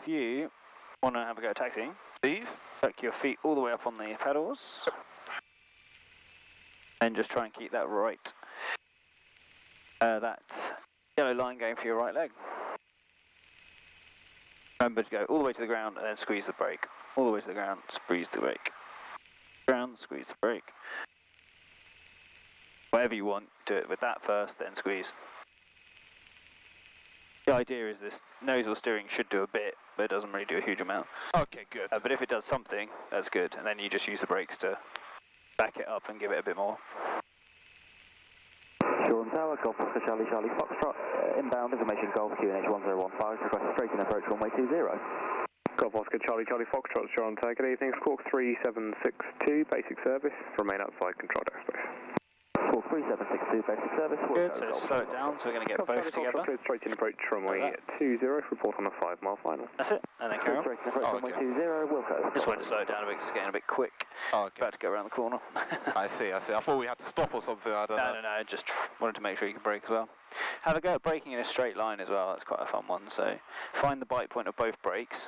if you want to have a go at taxiing, Please? tuck your feet all the way up on the pedals. And just try and keep that right. That yellow line going for your right leg. Remember to go all the way to the ground and then squeeze the brake. All the way to the ground, squeeze the brake. Ground, squeeze the brake. Whatever you want, do it with that first, then squeeze. The idea is this nozzle steering should do a bit, but it doesn't really do a huge amount. Okay, good. But if it does something, that's good, and then you just use the brakes to back it up and give it a bit more. Sean Tower, Golf Oscar Charlie Charlie Foxtrot, inbound information Golf QNH 1015, request straight in approach runway 20. Golf Oscar Charlie Charlie Foxtrot, Sean Tower, good evening, Squawk 3762, basic service, remain outside control deck space. Squawk 3762, basic service. Good, so slow it down, so we're going to get both together. Straight in approach runway 20, report on a 5 mile final. That's it, and then carry on. Straight in approach runway 20, Wilco. Just wanted to slow it down a bit because it's getting a bit quick. Oh, okay. About to go around the corner. I see. I thought we had to stop or something, I don't know. No, just wanted to make sure you can brake as well. Have a go at braking in a straight line as well, that's quite a fun one. So find the bite point of both brakes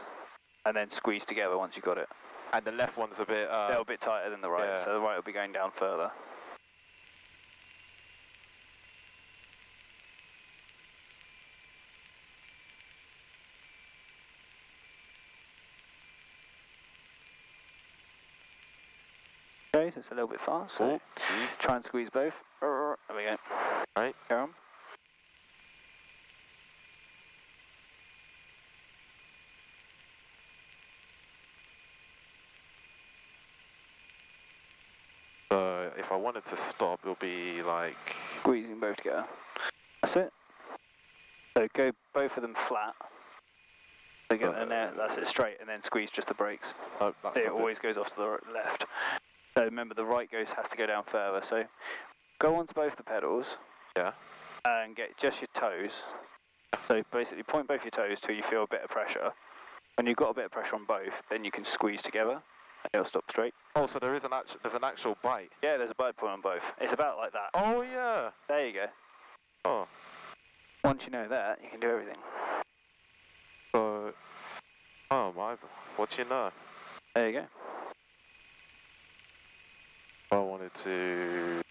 and then squeeze together once you've got it. And the left one's a bit... They're a bit tighter than the right, yeah. so the right will be going down further. Okay, so it's a little bit fast, so try and squeeze both. There we go. Right. Carry on. So if I wanted to stop, it'll be like... Squeezing both together. That's it. So go both of them flat. So get in there, that's it, straight, and then squeeze just the brakes. Oh, that's It always goes off to the left. So remember the right has to go down further. So go onto both the pedals. Yeah. And get just your toes. So basically point both your toes till you feel a bit of pressure. When you've got a bit of pressure on both, then you can squeeze together and it'll stop straight. Oh, so there's an actual bite? Yeah, there's a bite point on both. It's about like that. Oh, yeah. There you go. Oh. Once you know that, you can do everything. So... Oh, my... What you know? There you go. I wanted to...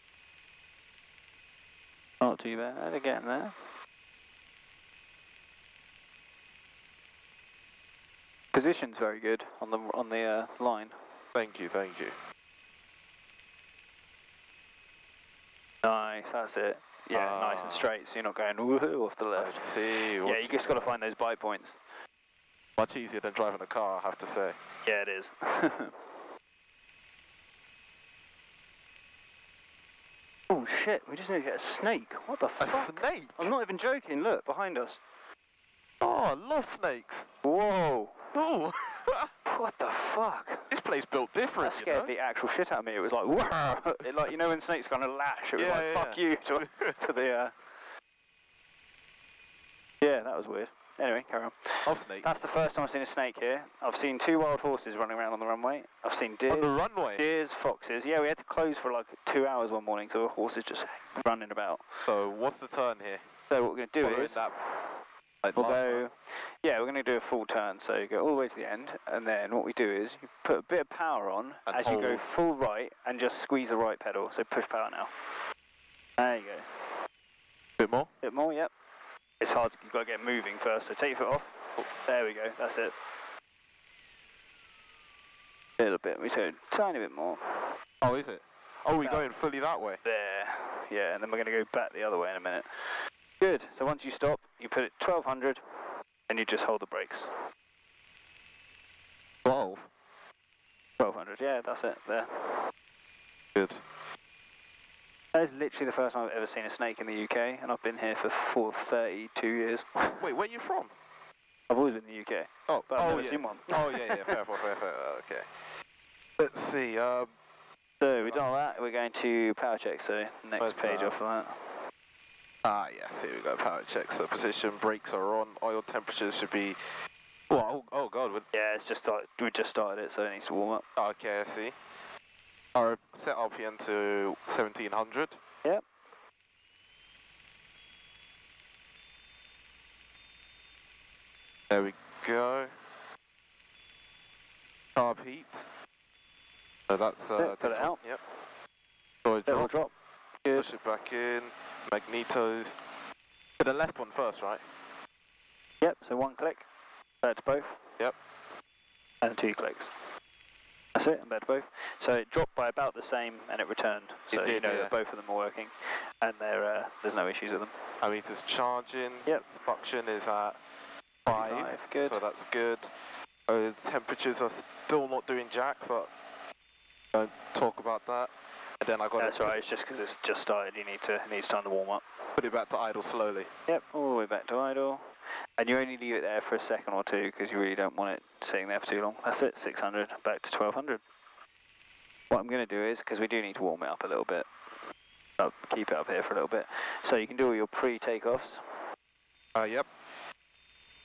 Not too bad, getting there. Position's very good on the line. Thank you. Nice, that's it. Yeah, nice and straight, so you're not going woohoo off the left. I see. Yeah, you just got to find those bite points. Much easier than driving a car, I have to say. Yeah, it is. Oh shit, we just need to get a snake. What the fuck? A snake? I'm not even joking, look, behind us. Oh, I love snakes. Whoa. Oh. What the fuck? This place built different, That scared the actual shit out of me. It was like, whoa. It, like, you know when snakes kind of lash? It was fuck you to the... Yeah, that was weird. Anyway, carry on. Oh, snake. That's the first time I've seen a snake here. I've seen 2 wild horses running around on the runway. I've seen deer. On the runway? Deers, foxes. Yeah, we had to close for like 2 hours one morning, so the horses just running about. So, what's the turn here? So what we're going to do Following is... that, like we'll go... Yeah, we're going to do a full turn, so you go all the way to the end, and then what we do is you put a bit of power on and as you go full right, and just squeeze the right pedal, so push power now. There you go. Bit more? Bit more, yep. It's hard, you've got to get moving first, so take your foot off. Oh, there we go, that's it. A little bit, we do a tiny bit more. Oh, is it? Oh, we're going fully that way? There, yeah, and then we're going to go back the other way in a minute. Good, so once you stop, you put it 1200, and you just hold the brakes. 1200, yeah, that's it, there. Good. That is literally the first time I've ever seen a snake in the UK, and I've been here for 32 years. Wait, where are you from? I've always been in the UK. Oh, but I've never seen one. Oh, yeah, fair, okay. Let's see, So we've done all that, we're going to power check, so next page off of that. Ah, yes, here we go, power check. So position, brakes are on, oil temperatures should be... Oh god. Yeah, it's just we just started it, so it needs to warm up. Okay, I see. Our set RPM to 1700. Yep. There we go. carb heat. So that's Put this it one. out. Yep. Solid Little drop. drop. Good. Push it back in. Magnetos. To the left one first, right? Yep, so one click. Back to both. Yep. And 2 clicks. That's it, and back to both. So it dropped by about the same and it returned. So It did, you know yeah. that both of them are working and there's no issues with them. Ammeter's charging. Yep. Suction is at 5. Good. So that's good. The temperatures are still not doing jack, but don't talk about that. And then I got That's right, it's just because it's just started, it needs time to warm up. put it back to idle slowly. Yep, all the way back to idle. And you only leave it there for a second or two because you really don't want it sitting there for too long. That's it, 600, back to 1200. What I'm going to do is, because we do need to warm it up a little bit, I'll keep it up here for a little bit. So you can do all your pre-takeoffs. Yep.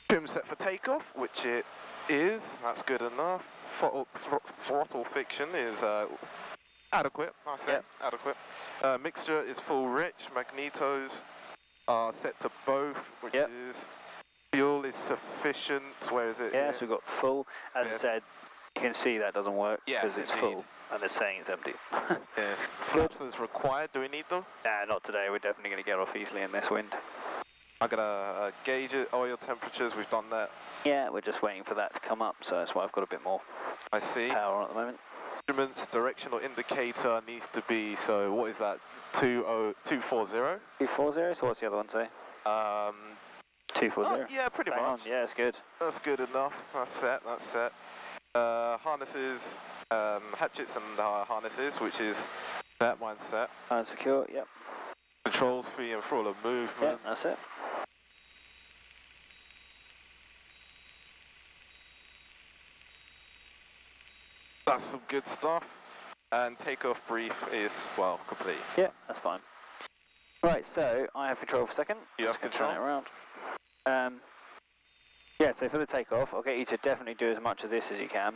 Trim set for takeoff, which it is. That's good enough. Throttle fiction is adequate. I say Yep. adequate. Mixture is full rich. Magnetos are set to both, which Yep. is fuel is sufficient. Where is it? Yeah, here? so we've got full. As I Yes. said, you can see that doesn't work Yes, because it's indeed. full and it's saying it's empty. Yes. Flaps is required. Do we need them? Nah, not today. We're definitely going to get off easily in this wind. I'm gonna gauge it. Oil temperatures. We've done that. Yeah, we're just waiting for that to come up, so that's why I've got a bit more I see. power on at the moment. Instruments directional indicator needs to be. So what is that? 240. 240, so what's the other one say? 240. Yeah, pretty Bang much. on. Yeah, it's good. That's good enough. That's set. That's set. Harnesses, hatchets and harnesses, which is that mine's set. And secure, yep. Controls free and full of movement. Yeah, that's it. That's some good stuff. And takeoff brief is, well, complete. Yeah, that's fine. Right, so I have control for a second. You have Just gonna control? Turn it around. Yeah, so for the takeoff, I'll get you to definitely do as much of this as you can.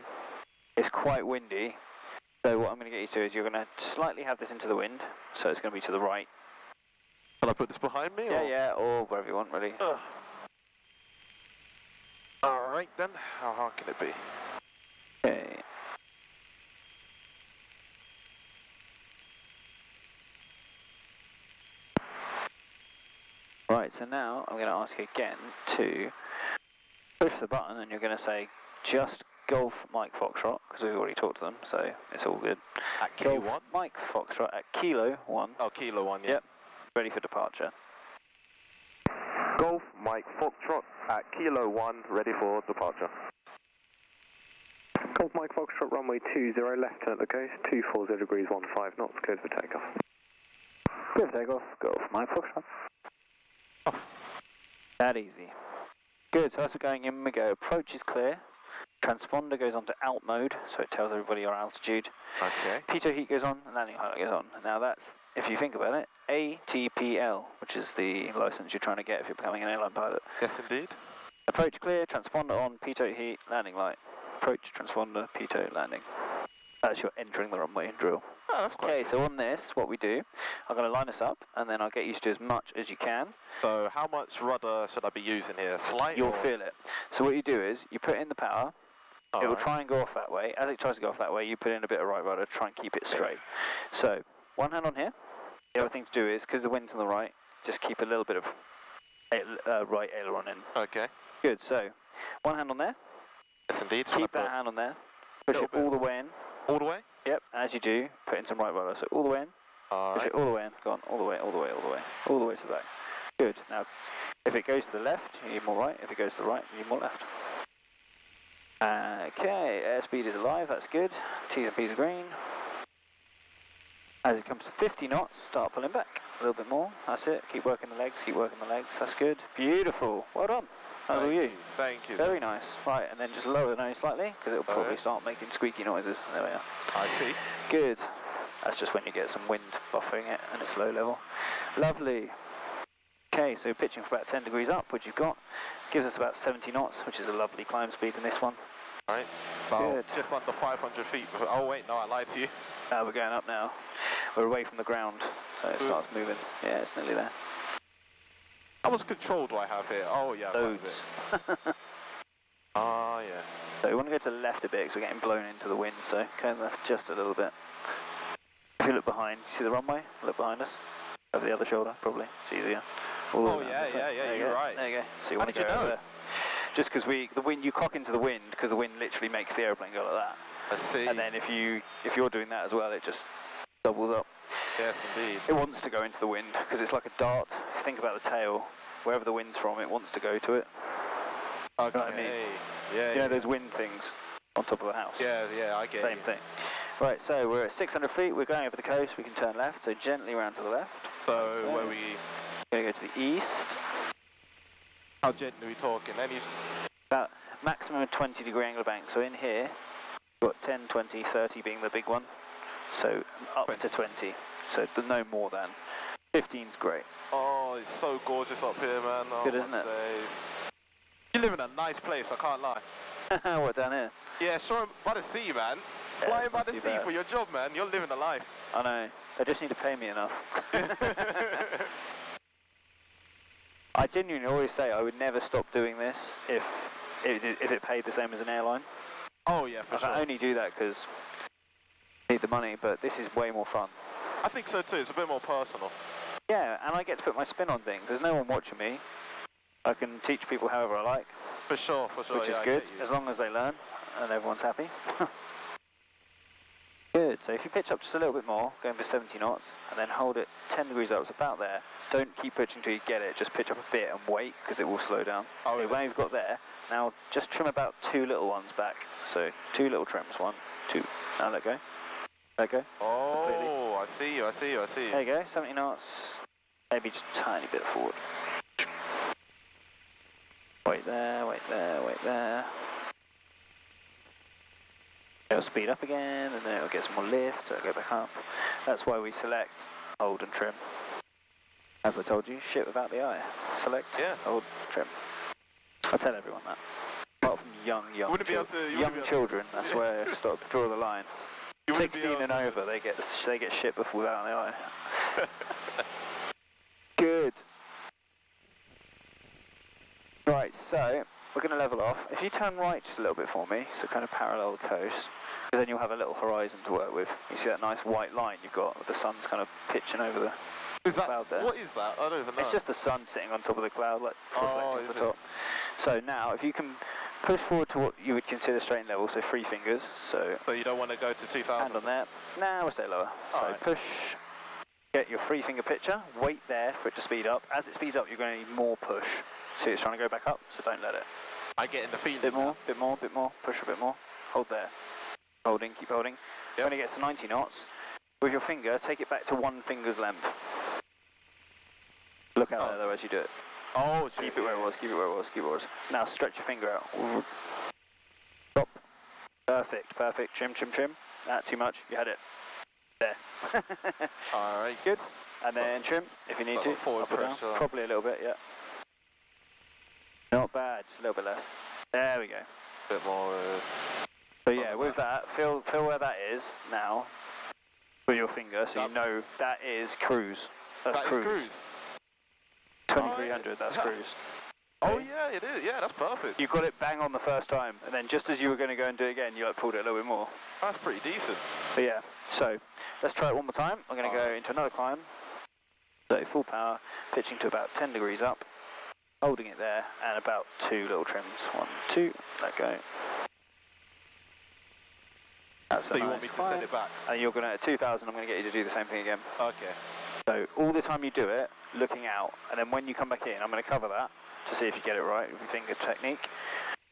It's quite windy, so what I'm going to get you to do is you're going to slightly have this into the wind, so it's going to be to the right. Can I put this behind me? Yeah, or? yeah, or wherever you want, really. Alright then, how hard can it be? Okay. Right, so now I'm going to ask you again to push the button and you're going to say just Golf Mike Foxtrot, because we've already talked to them, so it's all good. At Golf Q1? Mike Foxtrot at Kilo 1. Oh, Kilo 1, yeah. Yep, ready for departure. Golf Mike Foxtrot at Kilo 1, ready for departure. Golf Mike Foxtrot, runway 20, left turn at the coast, 240 degrees 15 knots, cleared for takeoff. Good takeoff, Golf Mike Foxtrot. That easy. Good, so as we're going in, we go approach is clear. Transponder goes on to alt mode, so it tells everybody your altitude. Okay. Pitot heat goes on, and landing height goes on. Now that's, if you think about it, ATPL, which is the license you're trying to get if you're becoming an airline pilot. Yes, indeed. Approach clear, transponder on, pitot heat, landing light. Approach, transponder, pitot, landing. That's your entering the runway drill. Oh, that's quite Okay, good. so on this, what we do, I'm going to line us up, and then I'll get you to do as much as you can. So how much rudder should I be using here? Slight? You'll or? feel it. So what you do is, you put in the power, it will Alright. try and go off that way. As it tries to go off that way, you put in a bit of right rudder to try and keep it straight. So, one hand on here. The other thing to do is, because the wind's on the right, just keep a little bit of right aileron in. Okay. Good, so, one hand on there. Yes, indeed. Keep that hand on there. Push it all the way in. All the way? Yep, as you do, put in some right rudder. So all the way in. Push Alright. it all the way in. Go on, all the way, all the way, all the way. All the way to the back. Good. Now, if it goes to the left, you need more right. If it goes to the right, you need more left. Okay, airspeed is alive, that's good. T's and P's are green. As it comes to 50 knots, start pulling back a little bit more. That's it. Keep working the legs, keep working the legs. That's good. Beautiful. Well done. That's all you. Thank you. Very nice. Right, and then just lower the nose slightly, because it'll probably Okay. start making squeaky noises. There we are. I see. Good. That's just when you get some wind buffering it and it's low level. Lovely. Okay, so pitching for about 10 degrees up, which you've got, gives us about 70 knots, which is a lovely climb speed in this one. Right. About Good. just under 500 feet. Oh wait, no, I lied to you. We're going up now. We're away from the ground, so it starts moving. Yeah, it's nearly there. How much control do I have here? Oh yeah, quite a Loads. bit. Ah yeah. So we want to go to the left a bit because we're getting blown into the wind, so go left just a little bit. If you look behind, you see the runway? Look behind us. Over the other shoulder, probably. It's easier. All Oh yeah, you're right. There you go. So you How want to did go you over know? there. Just because the wind, you cock into the wind because the wind literally makes the aeroplane go like that. I see. And then if you're doing that as well, it just doubles up. Yes, indeed. It wants to go into the wind because it's like a dart. If you think about the tail, wherever the wind's from, it wants to go to it. Okay. You know what I mean? Yeah. You know those wind things on top of the house? Yeah, I get Same you. thing. Right, so we're at 600 feet, we're going over the coast, we can turn left, so gently round to the left. So where we? Going to go to the east. How gently are we talking? Any? About maximum of 20-degree angle of bank. So in here, we've got 10, 20, 30 being the big one. So up 20. to 20. So no more than. 15's great. Oh, it's so gorgeous up here, man. Oh, Good, isn't it? Days. You live in a nice place, I can't lie. What, down here? Yeah, sure, by the sea, man. Yeah, Flying it's by not the too sea bad. for your job, man. You're living a life. I know. They just need to pay me enough. I genuinely always say I would never stop doing this if it paid the same as an airline. Oh yeah, for sure. I only do that because I need the money, but this is way more fun. I think so too. It's a bit more personal. Yeah, and I get to put my spin on things. There's no one watching me. I can teach people however I like, For sure. which yeah, is I good, get you. as long as they learn and everyone's happy. Good, so if you pitch up just a little bit more, going for 70 knots, and then hold it 10 degrees up, it's about there. Don't keep pitching until you get it, just pitch up a bit and wait, because it will slow down. Oh, Okay, really? when you've got there, now just trim about 2 little ones back. So 2 little trims, 1, 2, now let go. Let go. Oh, I see you. There you go, 70 knots, maybe just a tiny bit forward. Wait there, wait there, wait there. It'll speed up again, and then it'll get some more lift, so it'll go back up. That's why we select, hold and trim. As I told you, shit without the eye. Select, Yeah. hold, trim. I tell everyone that. Apart from young Wouldn't be able to- you wouldn't young be able to- children, that's where I stop, draw the line. You wouldn't be 16 able and to- over, they get shit without the eye. Good. Right, so we're going to level off. If you turn right just a little bit for me, so kind of parallel the coast, because then you'll have a little horizon to work with. You see that nice white line you've got, with the sun's kind of pitching over the Is that, cloud there. what is that? I don't even know. It's just the sun sitting on top of the cloud, like reflecting is off the it? top. So now, if you can push forward to what you would consider straight and level, so 3 fingers, so So you don't want to go to 2000? hand on there. Now we'll stay lower. So Alright. push, get your 3 finger picture, wait there for it to speed up. As it speeds up, you're going to need more push. See, it's trying to go back up, so don't let it. I get in the feeling. Bit more, now. bit more, bit more, push a bit more. Hold there. Holding, keep holding. Yep. When it gets to 90 knots, with your finger, take it back to 1 finger's length. Look out Oh. there though as you do it. Oh, shit, Keep it where it was, keep it where it was, keep it where it was. Now stretch your finger out. Stop. Perfect, perfect. Trim, trim, trim. Too much, you had it. There. Alright. Good. And then trim, if you need Got to. a forward Up or down. pressure. Probably a little bit, yeah. Not bad, just a little bit less. There we go. Bit more. So yeah, with that, feel where that is now with your finger, so you That- know that is cruise. That's That is cruise. cruise. 2300, that's Yeah. cruise. Oh Okay. yeah, it is. Yeah, that's perfect. You got it bang on the first time, and then just as you were going to go and do it again, you like pulled it a little bit more. That's pretty decent. But yeah, so let's try it one more time. I'm going to go Alright. into another climb. So full power, pitching to about 10 degrees up, holding it there, and about 2 little trims. 1, 2, let go. That's So a you nice want me to climb. send it back? And you're going to, at 2000, I'm going to get you to do the same thing again. Okay. So all the time you do it, looking out, and then when you come back in, I'm going to cover that to see if you get it right with your finger technique.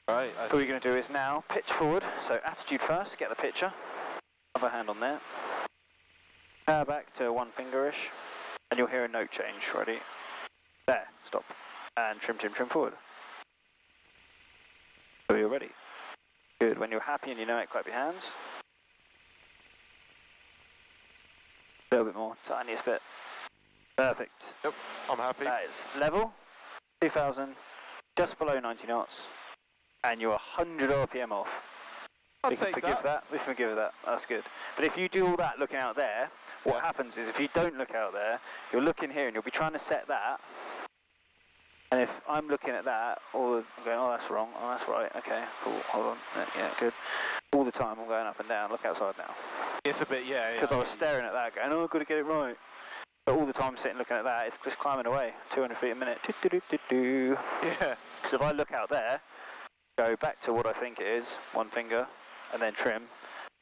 Right. All you're going to do is now pitch forward, so attitude first, get the picture, other hand on there, power back to 1 fingerish, and you'll hear a note change. Ready? There, stop, and trim, trim, trim forward. So you're ready. Good. When you're happy and you know it, clap your hands. A little bit more, tiniest bit. Perfect. Yep. I'm happy. That is level, 2000, just below 90 knots, and you're 100 RPM off. I'll We can take forgive that. that. We can forgive that. That's good. But if you do all that looking out there, what Yeah. happens is if you don't look out there, you'll look in here and you'll be trying to set that, And if I'm looking at that, or I'm going, oh, that's wrong, oh, that's right, okay, cool, hold on, yeah, good. All the time I'm going up and down, look outside now. It's a bit, yeah. Because I was staring at that, going, oh, I've got to get it right. But all the time sitting looking at that, it's just climbing away, 200 feet a minute. Yeah. Because if I look out there, go back to what I think it is, one finger, and then trim,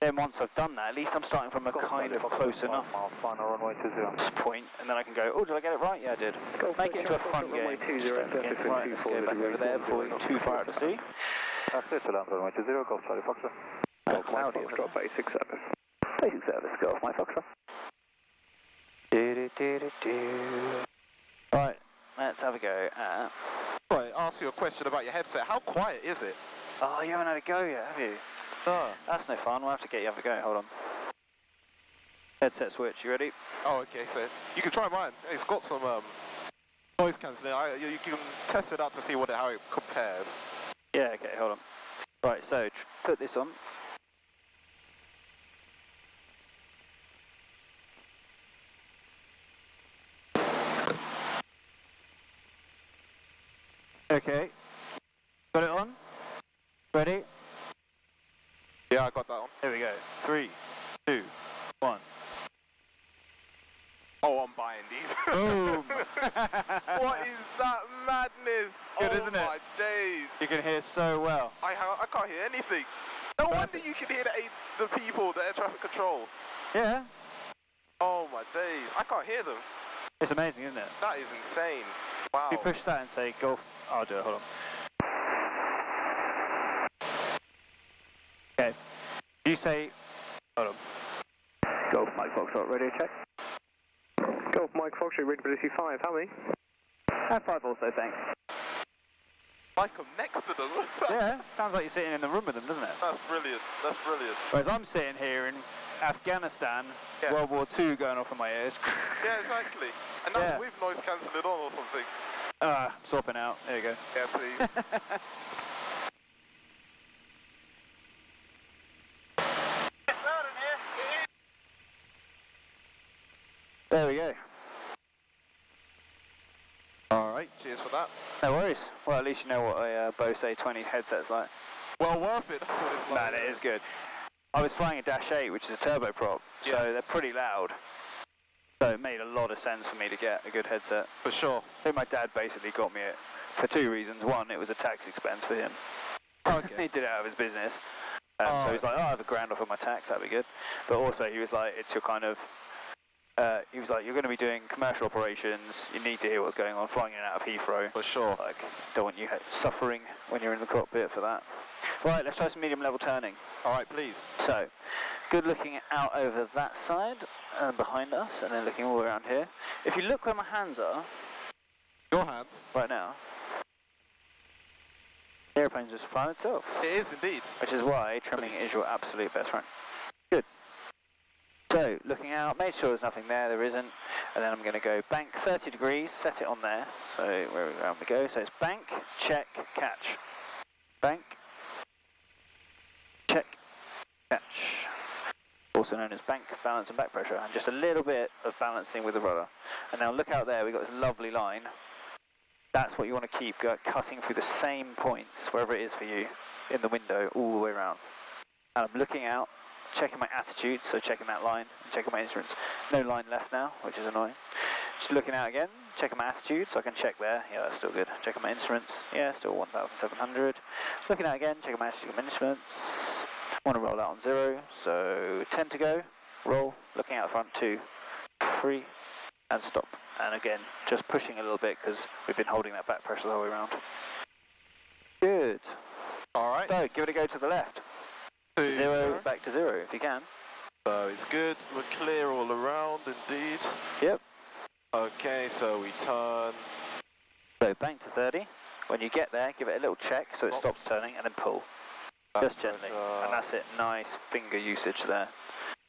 then once I've done that, at least I'm starting from a kind of close enough point, and then I can go, oh, did I get it right? Yeah, I did. Make it into a fun game. Just don't look in. Right, let's go back over there before we get too far out to sea. That's it, to land runway 20, Golf Charlie Foxtrot. Cloudy. Foxtrot, basic service. Basic service, go off my Foxtrot. Right, let's have a go at... Right, ask you a question about your headset. How quiet is it? Oh, you haven't had a go yet, have you? No. That's no fun, we'll have to get you have a go, hold on. Headset switch, you ready? Oh, okay, so you can try mine. It's got some noise cancelling. You can test it out to see how it compares. Yeah, okay, hold on. Right, so put this on. Okay, got it on? Ready? Yeah, I got that on. Here we go. 3, 2, 1. Oh, I'm buying these. Boom! What is that madness? Good, oh isn't it? my days. You can hear so well. I can't hear anything. No wonder you can hear the people, the air traffic control. Yeah, Oh my days. I can't hear them. it's amazing, isn't it? That is insane. Wow. If you push that and say Golf, I'll do it, hold on. Okay, you say, hold on. Golf Mike Foxtrot, radio check. Golf Mike Foxtrot, readability 5, how many? And 5 also, thanks. Like I'm next to them. Yeah, sounds like you're sitting in the room with them, doesn't it? That's brilliant. That's brilliant. Whereas I'm sitting here in Afghanistan, Yeah. World War II going off in my ears. Yeah, exactly. And that's Yeah. with noise cancelling on or something. Swapping out, there you go. Yeah, please. It's loud in here. There we go. Alright, cheers for that. No worries. Well, at least you know what a Bose A20 headset's like. Well worth it, that's what it's like. Man, it is good. I was flying a Dash 8, which is a turboprop, so Yeah. they're pretty loud. So it made a lot of sense for me to get a good headset. For sure. I think my dad basically got me it for 2 reasons. One, it was a tax expense for him. Okay. He did it out of his business. So Oh. he's like, oh, I have $1,000 off of my tax, that'd be good. But also he was like, it's your kind of, he was like, you're going to be doing commercial operations, you need to hear what's going on, flying in and out of Heathrow. For sure. Like, don't want you suffering when you're in the cockpit for that. Right, let's try some medium level turning. Alright, please. So, good looking out over that side and behind us, and then looking all around here. If you look where my hands are, Your hands. right now, the aeroplane's just flying itself. It is indeed. Which is why trimming is your absolute best friend. Good. So, looking out, make sure there's nothing there isn't, and then I'm going to go bank 30 degrees, set it on there, so wherever we go, so it's bank, check, catch. Bank, check, catch. Also known as bank, balance and back pressure, and just a little bit of balancing with the rudder. And now look out there, we've got this lovely line. That's what you want to keep cutting through the same points, wherever it is for you, in the window, all the way around. And I'm looking out, checking my attitude, so checking that line, and checking my instruments. No line left now, which is annoying. Just looking out again, checking my attitude, so I can check there. Yeah, that's still good. Checking my instruments. Yeah, still 1,700. Looking out again, checking my attitude and my instruments. Want to roll out on 0, so 10 to go. Roll, looking out front, 2, 3, and stop. And again, just pushing a little bit because we've been holding that back pressure the whole way around. Good. Alright. So, give it a go to the left. 0, back to 0 if you can. So it's good. We're clear all around indeed. Yep. Okay, so we turn. So bank to 30. When you get there, give it a little check so it stops turning and then pull. Just gently. And that's it. Nice finger usage there.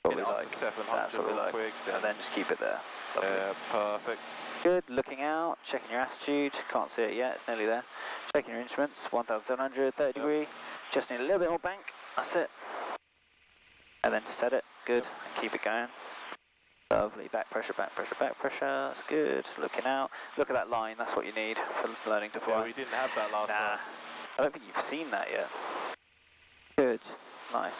What we up like. to 700 That's what we real like. quick. And then just keep it there. Lovely. Yeah, perfect. Good. Looking out, checking your attitude. Can't see it yet. It's nearly there. Checking your instruments. 1,700, 30 degree. Just need a little bit more bank. That's it. And then set it. Good. And keep it going. Lovely, back pressure, back pressure, back pressure, that's good. Looking out, look at that line, that's what you need for learning to fly. Yeah, we didn't have that last time. I don't think you've seen that yet. Good, nice.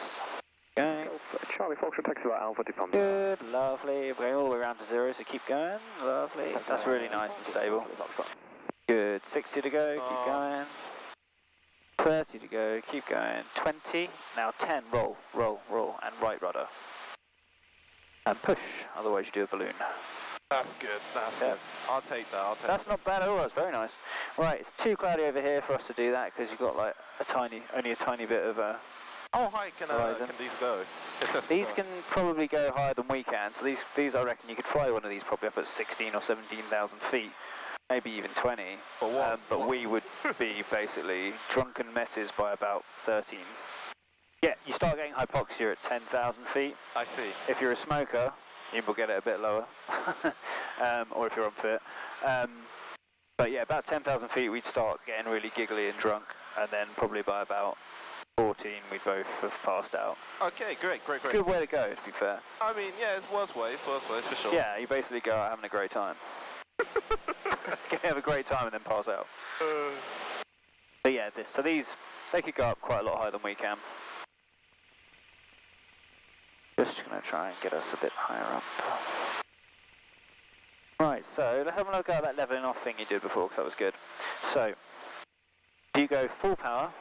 Going. Charlie Foxtrot, taxi about Alpha to Pump. Good, lovely. We're going all the way around to 0, so keep going. Lovely. That's really nice and stable. Good. 60 to go, keep going. 30 to go, keep going. 20, now 10, roll, roll, roll, and right rudder. And push, otherwise you do a balloon. That's good, that's good. I'll take that, That's not bad at all, that's very nice. Right, it's too cloudy over here for us to do that because you've got like only a tiny bit of how high can these go? These can probably go higher than we can, so these I reckon you could fly one of these probably up at 16 or 17,000 feet, maybe even 20. But we would be basically drunken messes by about 13. Yeah, you start getting hypoxia at 10,000 feet. I see. If you're a smoker, you will get it a bit lower, or if you're unfit. But yeah, about 10,000 feet we'd start getting really giggly and drunk, and then probably by about 14 we'd both have passed out. Okay, great. Good way to go, to be fair. I mean, yeah, it's worse ways for sure. Yeah, you basically go out having a great time. Have a great time and then pass out. But yeah, so these, they could go up quite a lot higher than we can. Just going to try and get us a bit higher up. Right, so let's have a look at that leveling off thing you did before, because that was good. So, you go full power,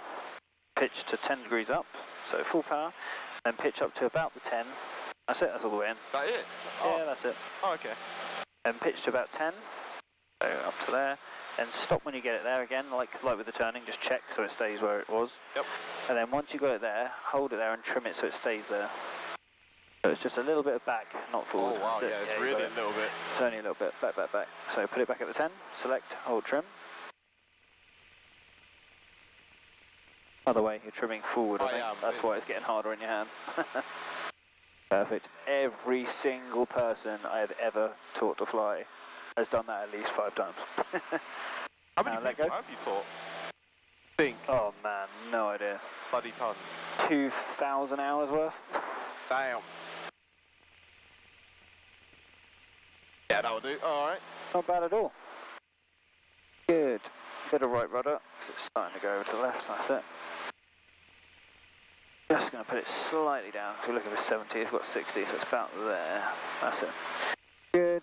pitch to 10 degrees up, so full power, then pitch up to about the 10. That's it, that's all the way in. That it? Yeah, that's it. Oh, okay. Then pitch to about 10, so up to there, then stop when you get it there again, like with the turning, just check so it stays where it was. Yep. And then once you got it there, hold it there and trim it so it stays there. So it's just a little bit of back, not forward. Oh wow, yeah, it's really a little bit. It's only a little bit, back. So put it back at the 10, select, hold trim. By the way, you're trimming forward, I think. That's why it's getting harder in your hand. Perfect. Every single person I have ever taught to fly has done that at least 5 times. How many people have you taught? Think. Oh man, no idea. Bloody tons. 2,000 hours worth. Damn. Yeah, that'll do. Alright. Not bad at all. Good. Bit of right rudder, because it's starting to go over to the left, that's it. Just going to put it slightly down, because we're looking for 70, it's got 60, so it's about there. That's it. Good.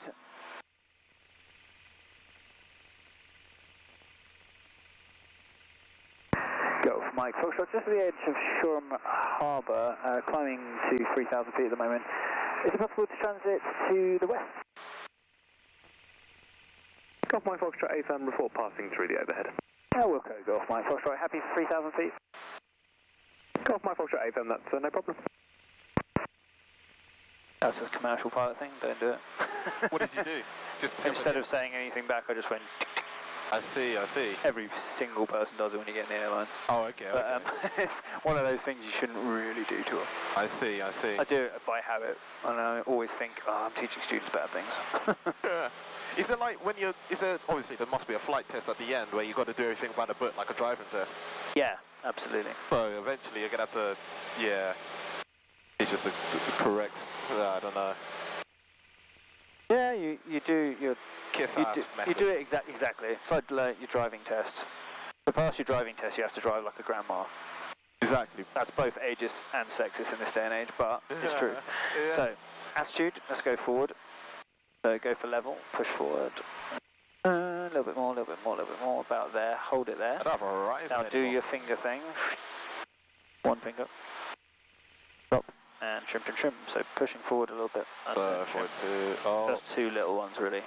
Go for Mike Foxtrot, just at the edge of Shoreham Harbour, climbing to 3,000 feet at the moment. Is it possible to transit to the west? Golf Mike Foxtrot, AFM, report passing through the overhead. We'll go Golf Mike Foxtrot, happy for 3,000 feet? Golf Mike Foxtrot, AFM, that's no problem. That's a commercial pilot thing, don't do it. What did you do? Just instead of saying anything back, I just went... I see. Every single person does it when you get in the airlines. Oh, okay. But it's one of those things you shouldn't really do to them. I see. I do it by habit, and I always think, I'm teaching students bad things. Yeah. Is it like when obviously there must be a flight test at the end where you've got to do everything by the book, like a driving test? Yeah, absolutely. So eventually you're going to have to, yeah, it's just the correct, I don't know. Yeah, you do your kiss-ass method. You do it exactly. It's like your driving test. To pass your driving test, you have to drive like a grandma. Exactly. That's both ageist and sexist in this day and age, but it's true. Yeah. So, attitude, let's go forward. So go for level, push forward. A little bit more, about there. Hold it there. Now do your finger thing. One finger. Drop and trim. So pushing forward a little bit. That's it. Just 2 little ones really.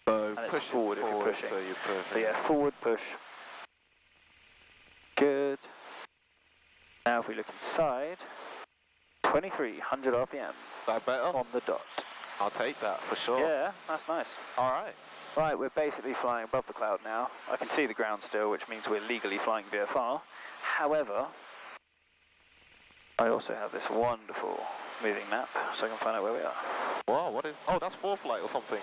So and push it's forward if you're pushing. So you're perfect. So yeah, forward push. Good. Now if we look inside, 2300 RPM. That better? On the dot. I'll take that for sure. Yeah, that's nice. Alright. Right, we're basically flying above the cloud now. I can see the ground still, which means we're legally flying VFR. However, I also have this wonderful moving map, so I can find out where we are. Wow, what is... Oh, that's ForeFlight or something.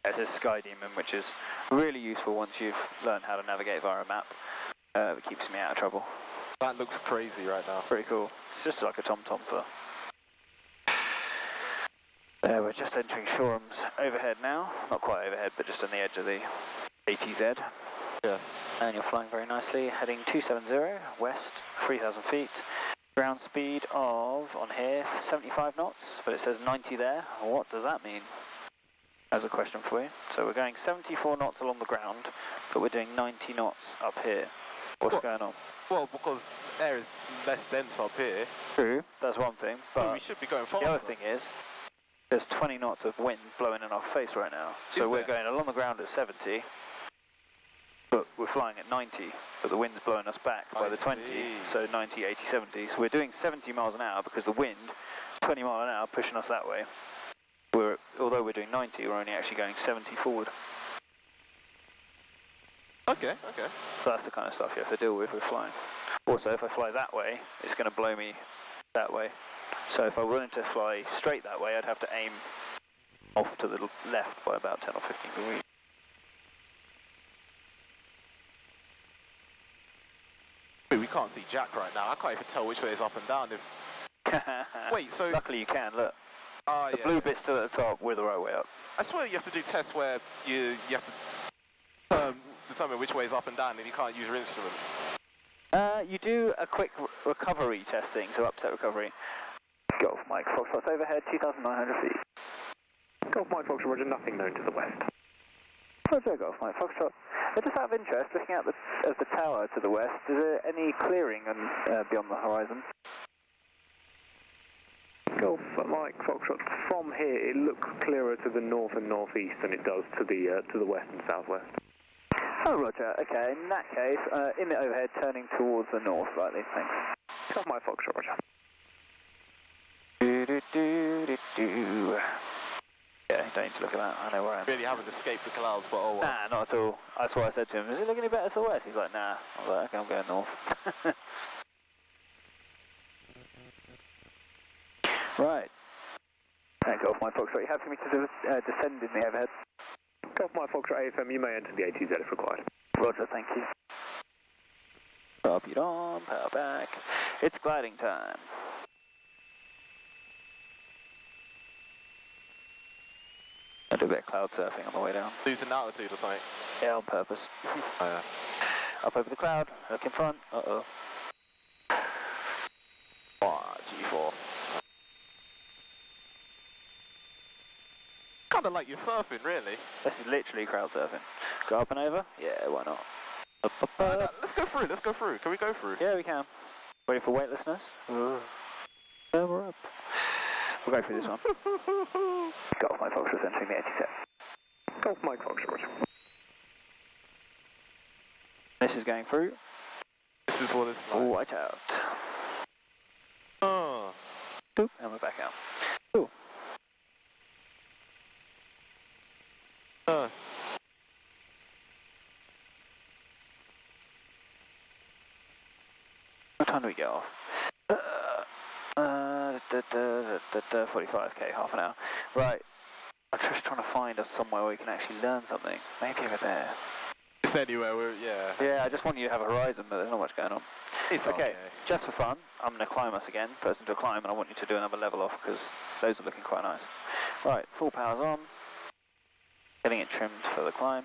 It is Sky Demon, which is really useful once you've learned how to navigate via a map. It keeps me out of trouble. That looks crazy right now. Pretty cool. It's just like a TomTom for... We're just entering Shoreham's overhead now. Not quite overhead, but just on the edge of the ATZ. Yes. And you're flying very nicely, heading 270 west, 3,000 feet. Ground speed of, on here, 75 knots, but it says 90 there. What does that mean? As a question for you. So we're going 74 knots along the ground, but we're doing 90 knots up here. What's going on? Well, because air is less dense up here. True, that's one thing, but we should be going faster. the other thing is, there's 20 knots of wind blowing in our face right now. So we're going along the ground at 70, but we're flying at 90, but the wind's blowing us back by the 20, so 90, 80, 70. So we're doing 70 miles an hour because the wind, 20 miles an hour, pushing us that way. Although we're doing 90, we're only actually going 70 forward. Okay. So that's the kind of stuff you have to deal with flying. Also, if I fly that way, it's going to blow me that way. So if I wanted to fly straight that way, I'd have to aim off to the left by about 10 or 15 degrees. We can't see Jack right now. I can't even tell which way is up and down. Wait, so... Luckily you can, look. The blue bit's still at the top, we're the right way up. I swear you have to do tests where you have to determine which way is up and down and you can't use your instruments. You do a quick recovery testing, so upset recovery. Golf Mike Foxtrot overhead, 2,900 feet. Golf Mike Foxtrot, roger, nothing known to the west. Roger, Golf Mike Foxtrot. Just out of interest, looking at the tower to the west, is there any clearing beyond the horizon? Golf Mike Foxtrot, from here it looks clearer to the north and northeast than it does to the west and southwest. Oh, roger. Okay, in that case, in the overhead, turning towards the north slightly. Thanks. Golf Mike Foxtrot, roger. Yeah, don't need to look at that. I know where I am. Really haven't escaped the clouds, but oh well. Nah, not at all. That's what I said to him. Is it looking any better to the west? He's like, nah. I was like, okay, I'm going north. Right. Golf Mike Foxtrot, you happy for me to descend in the overhead? Golf Mike Foxtrot AFM, you may enter the ATZ if required. Roger, thank you. Drop it on, power back. It's gliding time. I do a bit of cloud surfing on the way down. Losing altitude or something? Yeah, on purpose. Oh, yeah. Up over the cloud, look in front. Uh-oh. Oh, G-force. Kind of like you're surfing, really. This is literally crowd surfing. Go up and over? Yeah, why not? Up, up, No, up. let's go through. Can we go through? Yeah, we can. Ready for weightlessness? Yeah, we're up. We'll go through this one. Golf Mike Foxtrot entering the ATZ. Golf Mike Foxtrot, roger. This is going through. This is what it's like. White out. Oh. Boop, and we're back out. Cool. What time do we get off? 45k, half an hour. Right. I'm just trying to find us somewhere where we can actually learn something. Maybe over there. Just anywhere, yeah. Yeah, I just want you to have a horizon, but there's not much going on. It's okay. Just for fun, I'm going to climb us again, person to a climb, and I want you to do another level off because those are looking quite nice. Right, full power's on. Getting it trimmed for the climb.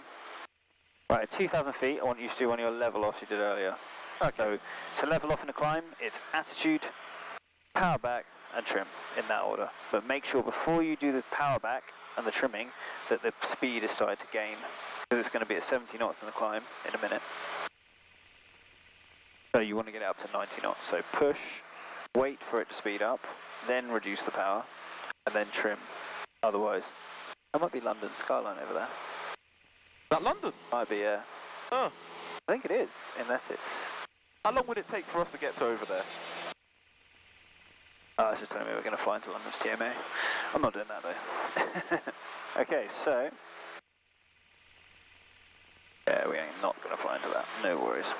Right, 2,000 feet, I want you to do one of your level offs you did earlier. Okay. So, to level off in a climb, it's attitude, power back, and trim, in that order. But make sure before you do the power back and the trimming, that the speed is starting to gain, because it's going to be at 70 knots in the climb in a minute. So you want to get it up to 90 knots. So push, wait for it to speed up, then reduce the power, and then trim. Otherwise, that might be London skyline over there. Is that London? Might be, yeah. Oh. I think it is, unless it's... How long would it take for us to get to over there? Oh, it's just telling me we're going to fly into London's TMA. I'm not doing that though. Okay, so... Yeah, we ain't not going to fly into that. No worries.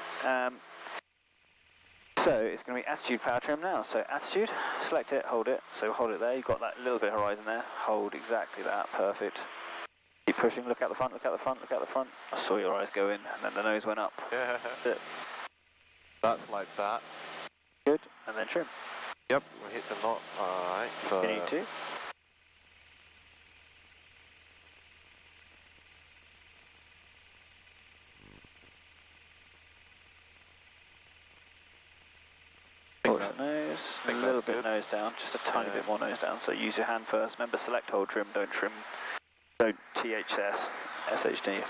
So it's going to be attitude power trim now. So attitude, select it, hold it. So hold it there. You've got that little bit of horizon there. Hold exactly that. Perfect. Keep pushing. Look at the front. Look at the front. Look at the front. I saw your eyes go in, and then the nose went up. Yeah. That's like that. Good. And then trim. Yep. We hit the knot. All right. So. You need to. at nose, a think little that's bit good. nose down, just a tiny Yeah. bit more nose down. So use your hand first. Remember, select, hold, trim, don't THS, SHD.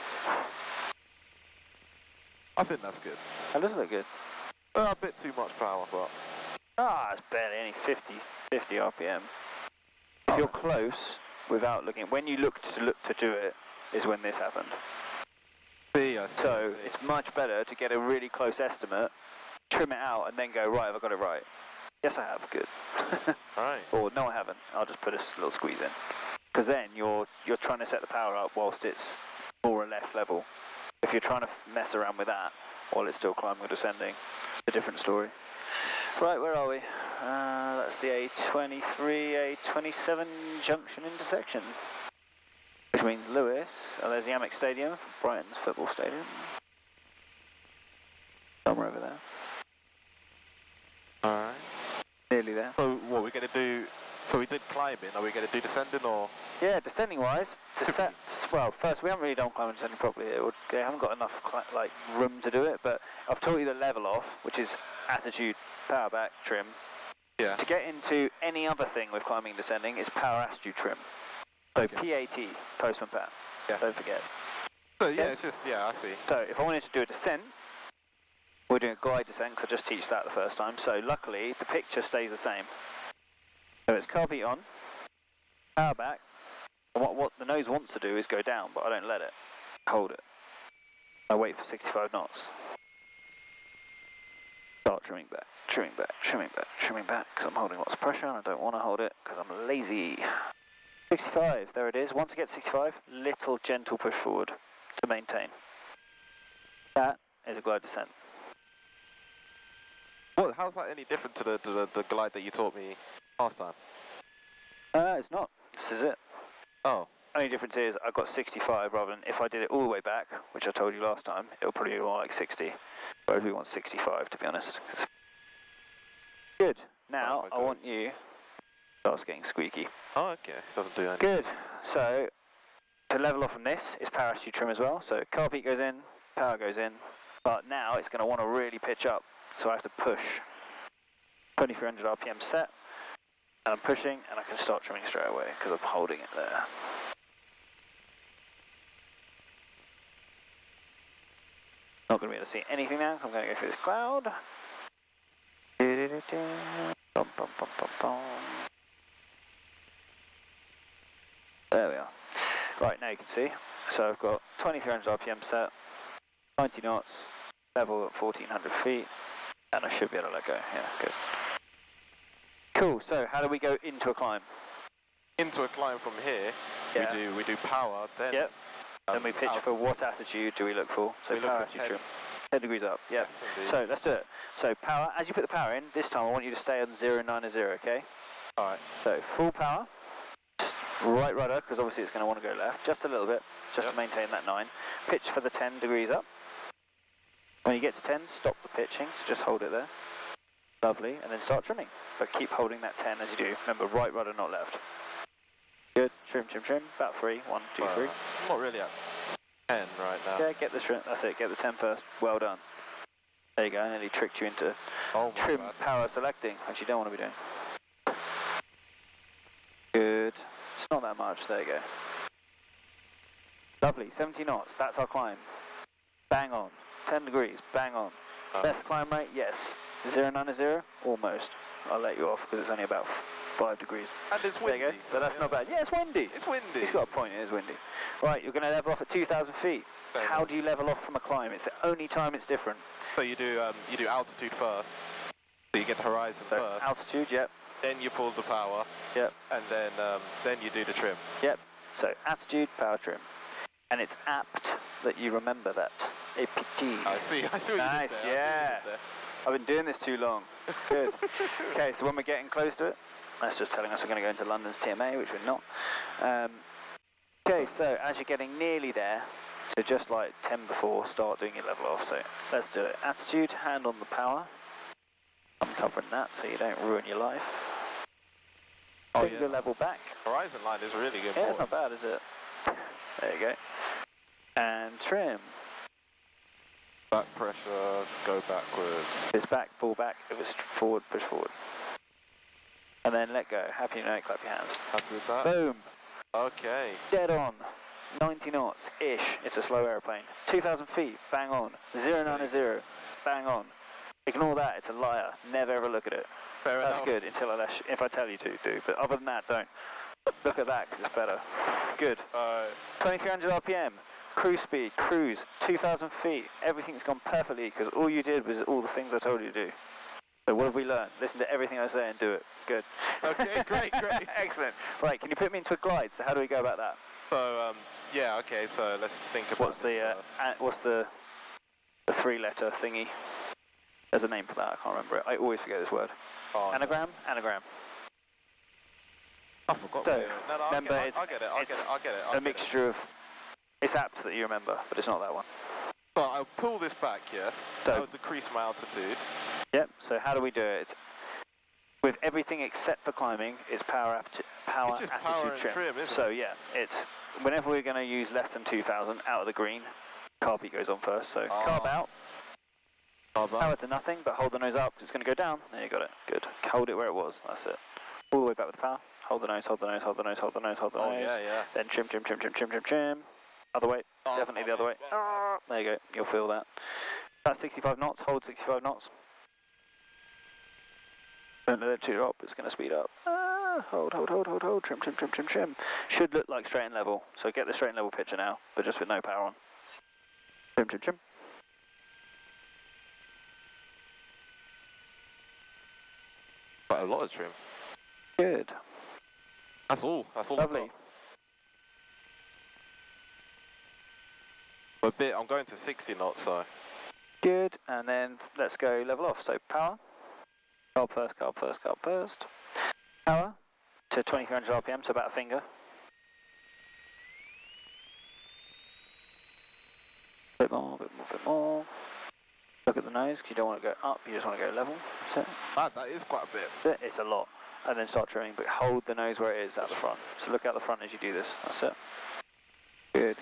I think that's good. That does look good. A bit too much power, but It's barely only 50 RPM. If you're close, without looking, when you look to do it, is when this happened. I see. So it's much better to get a really close estimate, trim it out, and then go, right, have I got it right? Yes, I have. Good. Right. Or no, I haven't. I'll just put a little squeeze in. Because then you're trying to set the power up whilst it's more or less level. If you're trying to mess around with that while it's still climbing or descending, it's a different story. Right, where are we? That's the A23, A27 junction intersection. Which means Lewis, there's the Amex Stadium, Brighton's football stadium. Somewhere over there. Alright. Nearly there. So what we're going to do, so we did climbing, are we going to do descending or? Yeah, descending wise, well, first we haven't really done climbing and descending properly. They haven't got enough room to do it, but I've taught you the level off, which is attitude, power back, trim. Yeah. To get into any other thing with climbing and descending is power attitude trim. So Okay. PAT, postman Pat. Yeah. Don't forget. So yeah, it's just, I see. So if I wanted to do a descent, we're doing a glide descent because I just teach that the first time. So luckily the picture stays the same. So it's car beat on, power back, and what the nose wants to do is go down, but I don't let it. Hold it. I wait for 65 knots. Start trimming back, trimming back, trimming back, trimming back, because I'm holding lots of pressure and I don't want to hold it because I'm lazy. 65, there it is. Once I get 65, little gentle push forward to maintain. That is a glide descent. Well, how's that any different to the glide that you taught me last time? It's not. This is it. Oh. Only difference is I've got 65 rather than if I did it all the way back, which I told you last time, it'll probably be more like 60. Whereas we want 65 to be honest. Good. Now I want you. Starts getting squeaky. Oh, okay. Doesn't do anything. Good. So to level off from this is power attitude trim as well. So car beat goes in, power goes in, but now it's going to want to really pitch up. So I have to push. 2300 RPM set, and I'm pushing, and I can start trimming straight away because I'm holding it there. Not going to be able to see anything now, so I'm going to go through this cloud. Bum, bum, bum, bum, bum. There we are. Right, now you can see. So I've got 2300 RPM set, 90 knots, level at 1400 feet, and I should be able to let go. Yeah, good. Cool, so how do we go into a climb? Into a climb from here, Yeah. we do power, then... Yep. Then we pitch for altitude. what attitude do we look for? So We look power at attitude 10. trim. 10 degrees up, yeah. Yes, indeed. So let's do it. So power, as you put the power in, this time I want you to stay on 090, okay? Alright. So full power, right rudder, because obviously it's going to want to go left, just a little bit, just to maintain that 9. Pitch for the 10 degrees up. When you get to 10, stop the pitching, so just hold it there. Lovely, and then start trimming. But keep holding that 10 as you do. Remember, right rudder, not left. Good, trim, trim, trim, about 3, 1, 2, 3. I'm not really at 10 right now. Yeah, get the trim, that's it, get the 10 first, well done. There you go, I nearly tricked you into Oh, my trim bad. power selecting, which you don't want to be doing. Good, it's not that much, there you go. Lovely, 70 knots, that's our climb. Bang on, 10 degrees, bang on. Best climb rate, yes. 090, almost. I'll let you off because it's only about 5 degrees. And it's There windy. you go, so that's not bad. Yeah, it's windy. It's windy. He's got a point, it is windy. Right, you're going to level off at 2,000 feet. How do you level off from a climb? It's the only time it's different. So you do altitude first. So you get the horizon So first. altitude, yep, Then you pull the power. yep, And then you do the trim. yep. So attitude, power trim. And it's apt that you remember that. APT. I see what you Nice, did there. yeah. I've been doing this too long. Good. Okay, so when we're getting close to it, that's just telling us we're going to go into London's TMA, which we're not. Okay, so as you're getting nearly there, so just like 10 before, start doing your level off. So let's do it. Attitude, hand on the power. I'm covering that so you don't ruin your life. Bring the level back. Horizon line is really good. Yeah, it's not bad, is it? There you go. And trim. Back pressure, just go backwards. If it's back, pull back. If it's forward, push forward. And then let go. Happy note, clap your hands. Happy with that? Boom. Okay. Dead on. 90 knots-ish. It's a slow aeroplane. 2,000 feet. Bang on. 090. Bang on. Ignore that. It's a liar. Never ever look at it. Fair That's enough. good until if I tell you to, do. But other than that, don't. Look at that because it's better. Good. 2,300 RPM. Cruise speed. Cruise. 2,000 feet. Everything's gone perfectly because all you did was all the things I told you to do. So what have we learned? Listen to everything I say and do it. Good. Okay, great. Excellent. Right, can you put me into a glide? So how do we go about that? So, yeah, okay, so let's think about What's the three-letter thingy? There's a name for that, I can't remember it. I always forget this word. Oh, Anagram? No. Anagram. I forgot. So, no, remember, I get it. A mixture of... It's apt that you remember, but it's not that one. So I'll pull this back, yes. So, that would decrease my altitude. Yep, so how do we do it? It's, with everything except for climbing, it's power It's just attitude power and trim, isn't so it? yeah, it's whenever we're going to use less than 2,000 out of the green, carb heat goes on first. So carb out, power to nothing, but hold the nose up 'cause it's going to go down. There you got it. Good. Hold it where it was. That's it. All the way back with the power. Hold the nose. Hold the nose. Hold the nose. Hold the nose. Hold the nose. Yeah. Then trim. Other way. Definitely the other way. There you go. You'll feel that. That's 65 knots. Hold 65 knots. Don't let it too drop, it's going to speed up. Hold. Trim. Should look like straight and level. So get the straight and level picture now, but just with no power on. Trim. Quite a lot of trim. Good. That's all. Lovely. I'm going to 60 knots, so. Good, and then let's go level off. So power. Carb first. Power to 2,300 RPM, so about a finger. Bit more. Look at the nose, because you don't want to go up, you just want to go level. That's it. That is quite a bit. It's a lot. And then start trimming, but hold the nose where it is at the front. So look out the front as you do this. That's it. Good.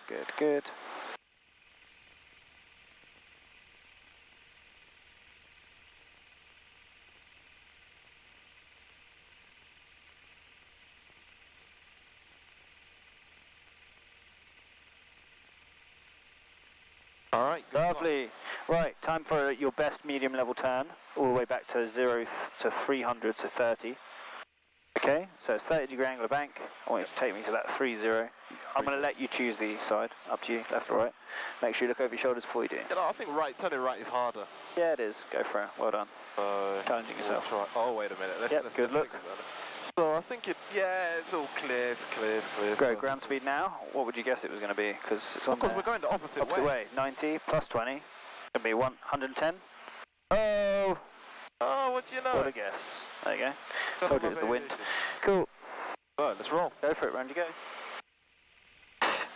Alright, Lovely. Right, time for your best medium level turn, all the way back to 0 to 300 to 30. Okay, so it's 30-degree angle of bank. I want you to take me to that 30. I'm going to let you choose the side, up to you, left or right. Make sure you look over your shoulders before you do. I think turning right is harder. Yeah, it is. Go for it. Well done. Challenging yourself. Try. Oh, wait a minute. Let's good look. So I think it's all clear. It's clear. Go ground speed now. What would you guess it was going to be? Because it's on because we're going the opposite way. 90 plus 20. Going to be 110. Oh, what do you know? What a guess. There you go. Told you it was the wind. Cool. Right, let's roll. Go for it, round you go.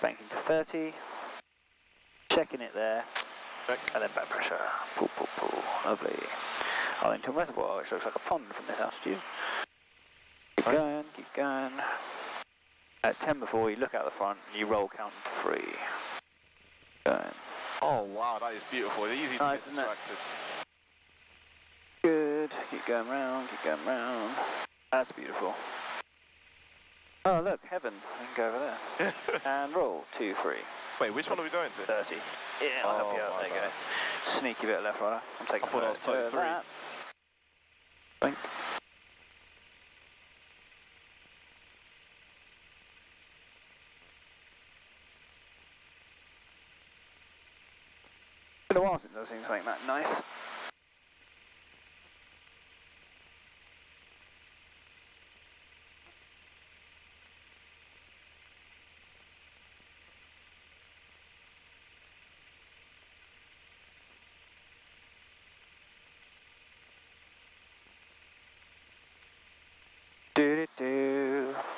Banking to 30. Checking it there. Check. And then back pressure. Pull. Lovely. Arlington Reservoir, which looks like a pond from this altitude. Keep going. At 10 before, you look out the front, you roll counting to 3. Going. Oh, wow, that is beautiful. It's easy to get distracted. Good. Keep going round. That's beautiful. Oh, look, heaven. We can go over there. And roll. 2, 3. Wait, which one are we going to? 30. Yeah, I'll help you out. There you go. Sneaky bit of left rider. I'm taking I thought I was 33. Think. It's been a while since I've seen something that nice.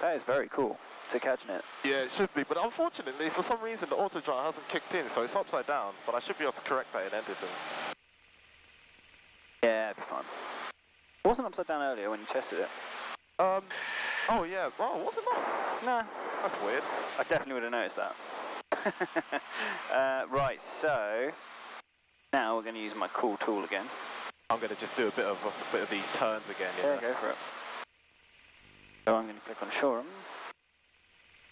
That is very cool. To catching it. Yeah, it should be, but unfortunately, for some reason, the auto dry hasn't kicked in, so it's upside down. But I should be able to correct that in editing. Yeah, it'd be fine. It wasn't upside down earlier when you tested it. Oh yeah. Oh, was it not? Nah. That's weird. I definitely would have noticed that. Right, so Now we're going to use my cool tool again. I'm going to just do a bit of these turns again. Yeah, go for it. So I'm going to click on Shoreham.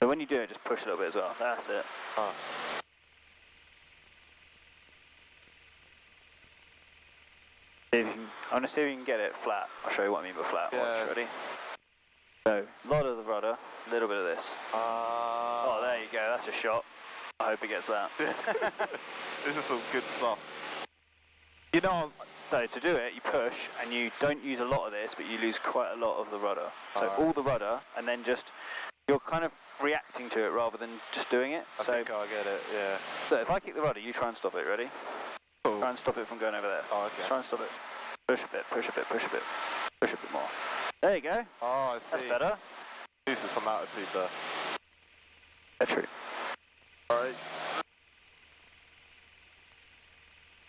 So when you do it, just push a little bit as well. That's it. Oh. See if you can, I want to see if you can get it flat. I'll show you what I mean by flat. Yeah. Watch, ready? So, a lot of the rudder, a little bit of this. Oh, there you go. That's a shot. I hope it gets that. This is some good stuff. You know, So to do it, you push, and you don't use a lot of this, but you lose quite a lot of the rudder. So all the rudder, and then just, you're kind of reacting to it rather than just doing it. I think I get it, yeah. So if I kick the rudder, you try and stop it, ready? Cool. Try and stop it from going over there. Oh, okay. Try and stop it. Push a bit, push a bit, push a bit. Push a bit more. There you go. Oh, I see. That's better. Loses some altitude there. That's true. Alright.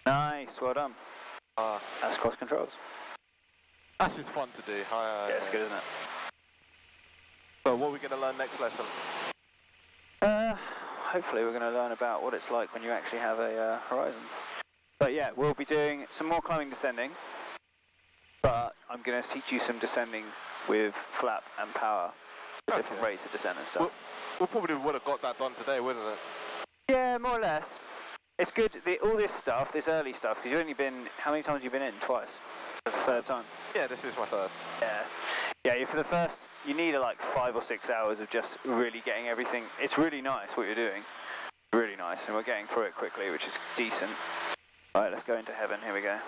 Nice, well done. That's cross controls. That's just fun to do. Yeah, it's good, isn't it? So what are we going to learn next lesson? Hopefully we're going to learn about what it's like when you actually have a horizon. But yeah, we'll be doing some more climbing descending, but I'm going to teach you some descending with flap and power, different rates of descent and stuff. We probably would have got that done today, wouldn't it? Yeah, more or less. It's good, all this stuff, this early stuff, because you've only been, how many times have you been in? Twice? That's the third time? Yeah, this is my third. Yeah. Yeah, for the first, you need like 5 or 6 hours of just really getting everything. It's really nice what you're doing. Really nice, and we're getting through it quickly, which is decent. Alright, let's go into heaven, here we go.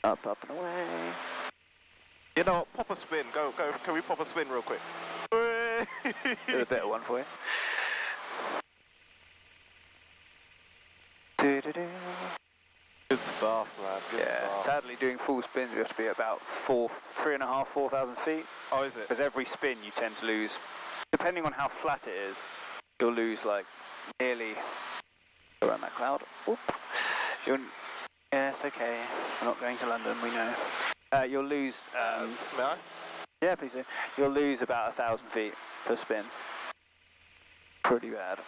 Up, up and away. You know what, pop a spin, go, can we pop a spin real quick? There's a better one for you. Good stuff, man, good stuff. Sadly doing full spins you have to be about 3,500, 4,000 feet. Oh, is it? Because every spin you tend to lose, depending on how flat it is, you'll lose like nearly around that cloud. Whoop. Yeah, it's okay. We're not going to London, we know. You'll lose. May I? Yeah, please do. You'll lose about 1,000 feet per spin. Pretty bad.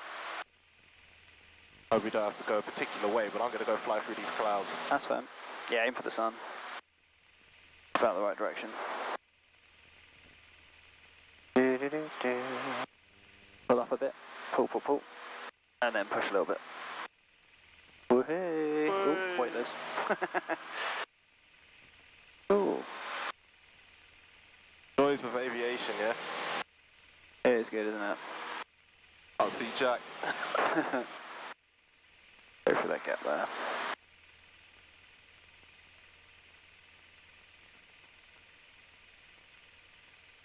Hope we don't have to go a particular way, but I'm going to go fly through these clouds. That's fine. Yeah, aim for the sun. About the right direction. Pull up a bit. Pull, pull, pull. And then push a little bit. Woohoo! Oh, weightless. Cool. Noise of aviation, yeah? It is good, isn't it? I'll see Jack. Go for that gap there.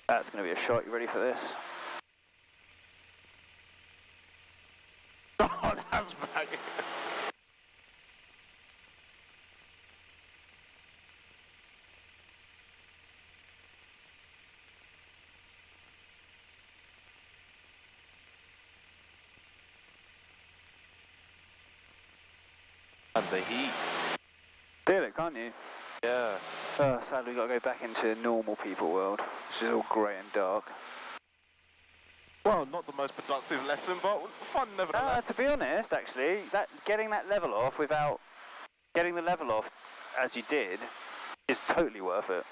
That's going to be a shot. You ready for this? Oh, that's banging. And the heat. Feel it, can't you? Yeah. Sadly, we've got to go back into normal people world, which is all grey and dark. Well, not the most productive lesson, but fun nevertheless. To be honest, actually, getting that level off without getting the level off as you did is totally worth it.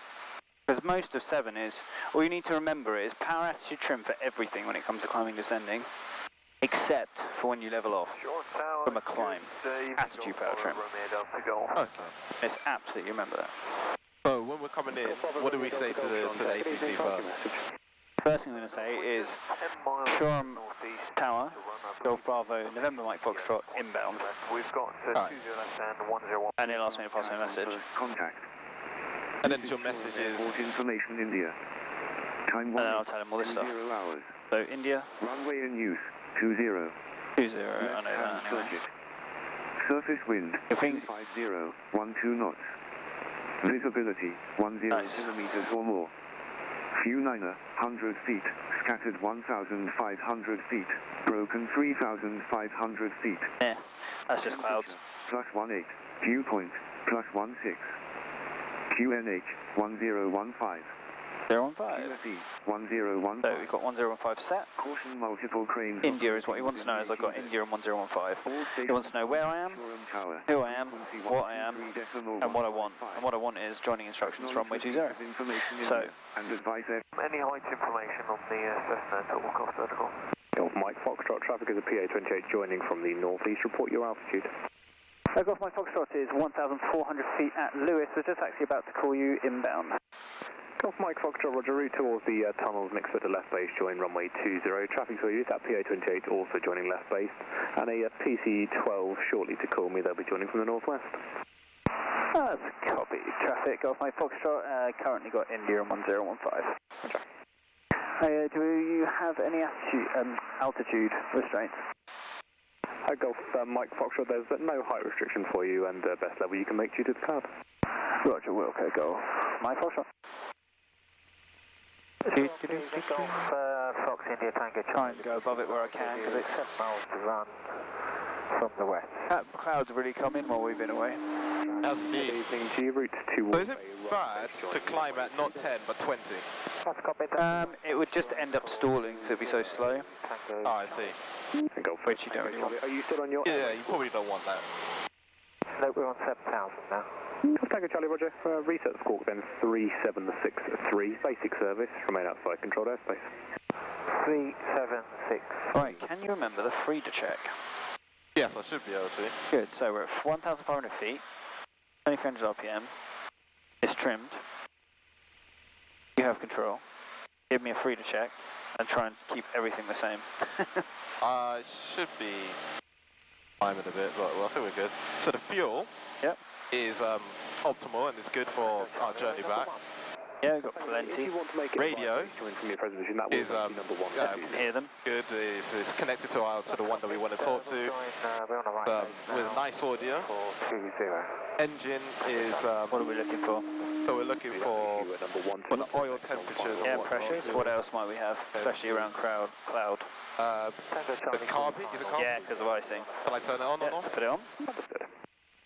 Because most of 7 is, all you need to remember is power attitude trim for everything when it comes to climbing descending, except for when you level off from a climb. Attitude power trim. Okay. It's absolutely, remember that. So when we're coming in, what do we say to the ATC first? First thing I'm going to say is Shoreham Tower, Golf Bravo, November Mike Foxtrot, inbound. We've got 20 left and 101. And he'll ask me to pass my message. Contact. And then your message is... Information India. Time And then I'll tell him all this stuff. 0 hours. So India. Runway in use. 20. 20, I know that anyway. Surface wind. Your things... 50, 12 knots. Visibility 10 kilometers or more. Few liner 100 feet. Scattered 1,500 feet. Broken 3,500 feet. Yeah, that's just clouds. +18. Dew point +16. QNH 1015. 015. QFE 1015. So we've got 1015 set. Caution multiple cranes. India is what he wants to know, is I've got India and 1015. He wants to know where I am, who I am, what I am, and what I want. And what I want is joining instructions runway 20. So, Any height information on the Cessna total cost vertical? Golf Mike Foxtrot, traffic is a PA28 joining from the northeast. Report your altitude. Golf Mike Foxtrot is 1,400 feet at Lewis. We're just actually about to call you inbound. Golf Mike Foxtrot, roger, route towards the tunnels next to the left base, join runway 20. Traffic for you, that PA28 also joining left base, and a PC12 shortly to call me, they'll be joining from the northwest. That's copy. Traffic, Golf Mike Foxtrot, currently got India and 1015. Roger. Do you have any altitude restraints? Golf Mike Foxtrot, there's no height restriction for you, and best level you can make due to the cloud. Roger, Wilco, Golf Mike Foxtrot. Golf Fox India Tango. try and go above it where I can, because it's 7 miles to run from the west. that cloud's really come in while we've been away. As indeed. Evening to you, route to... So is it bad to climb at not 10 but 20? That's copied. It would just end up stalling, because it'd be so slow, Oh, I see. Golf which you don't really want. Are you still on your... Yeah, you probably don't want that. No, we're on 7,000 now. Tango Charlie, roger. Reset squawk then 3763, basic service, remain outside controlled airspace. 376. Right, can you remember the Frida check? Yes, I should be able to. Good, so we're at 1,500 feet, 2,300 RPM, it's trimmed, you have control, give me a Frida check, and try and keep everything the same. I should be climbing a bit, but well, I think we're good. So the fuel is optimal and it's good for our journey back. Yeah, we've got plenty. Radio is I can hear them. good. It's connected to the one that we want to talk to. With nice audio. 420. Engine is What are we looking for? so we're looking for the oil temperatures. Air and pressures, what else might we have? Especially around cloud. The carpet, is it carpet? Yeah, because of icing. Can I turn it on or Yeah, not? to put it on.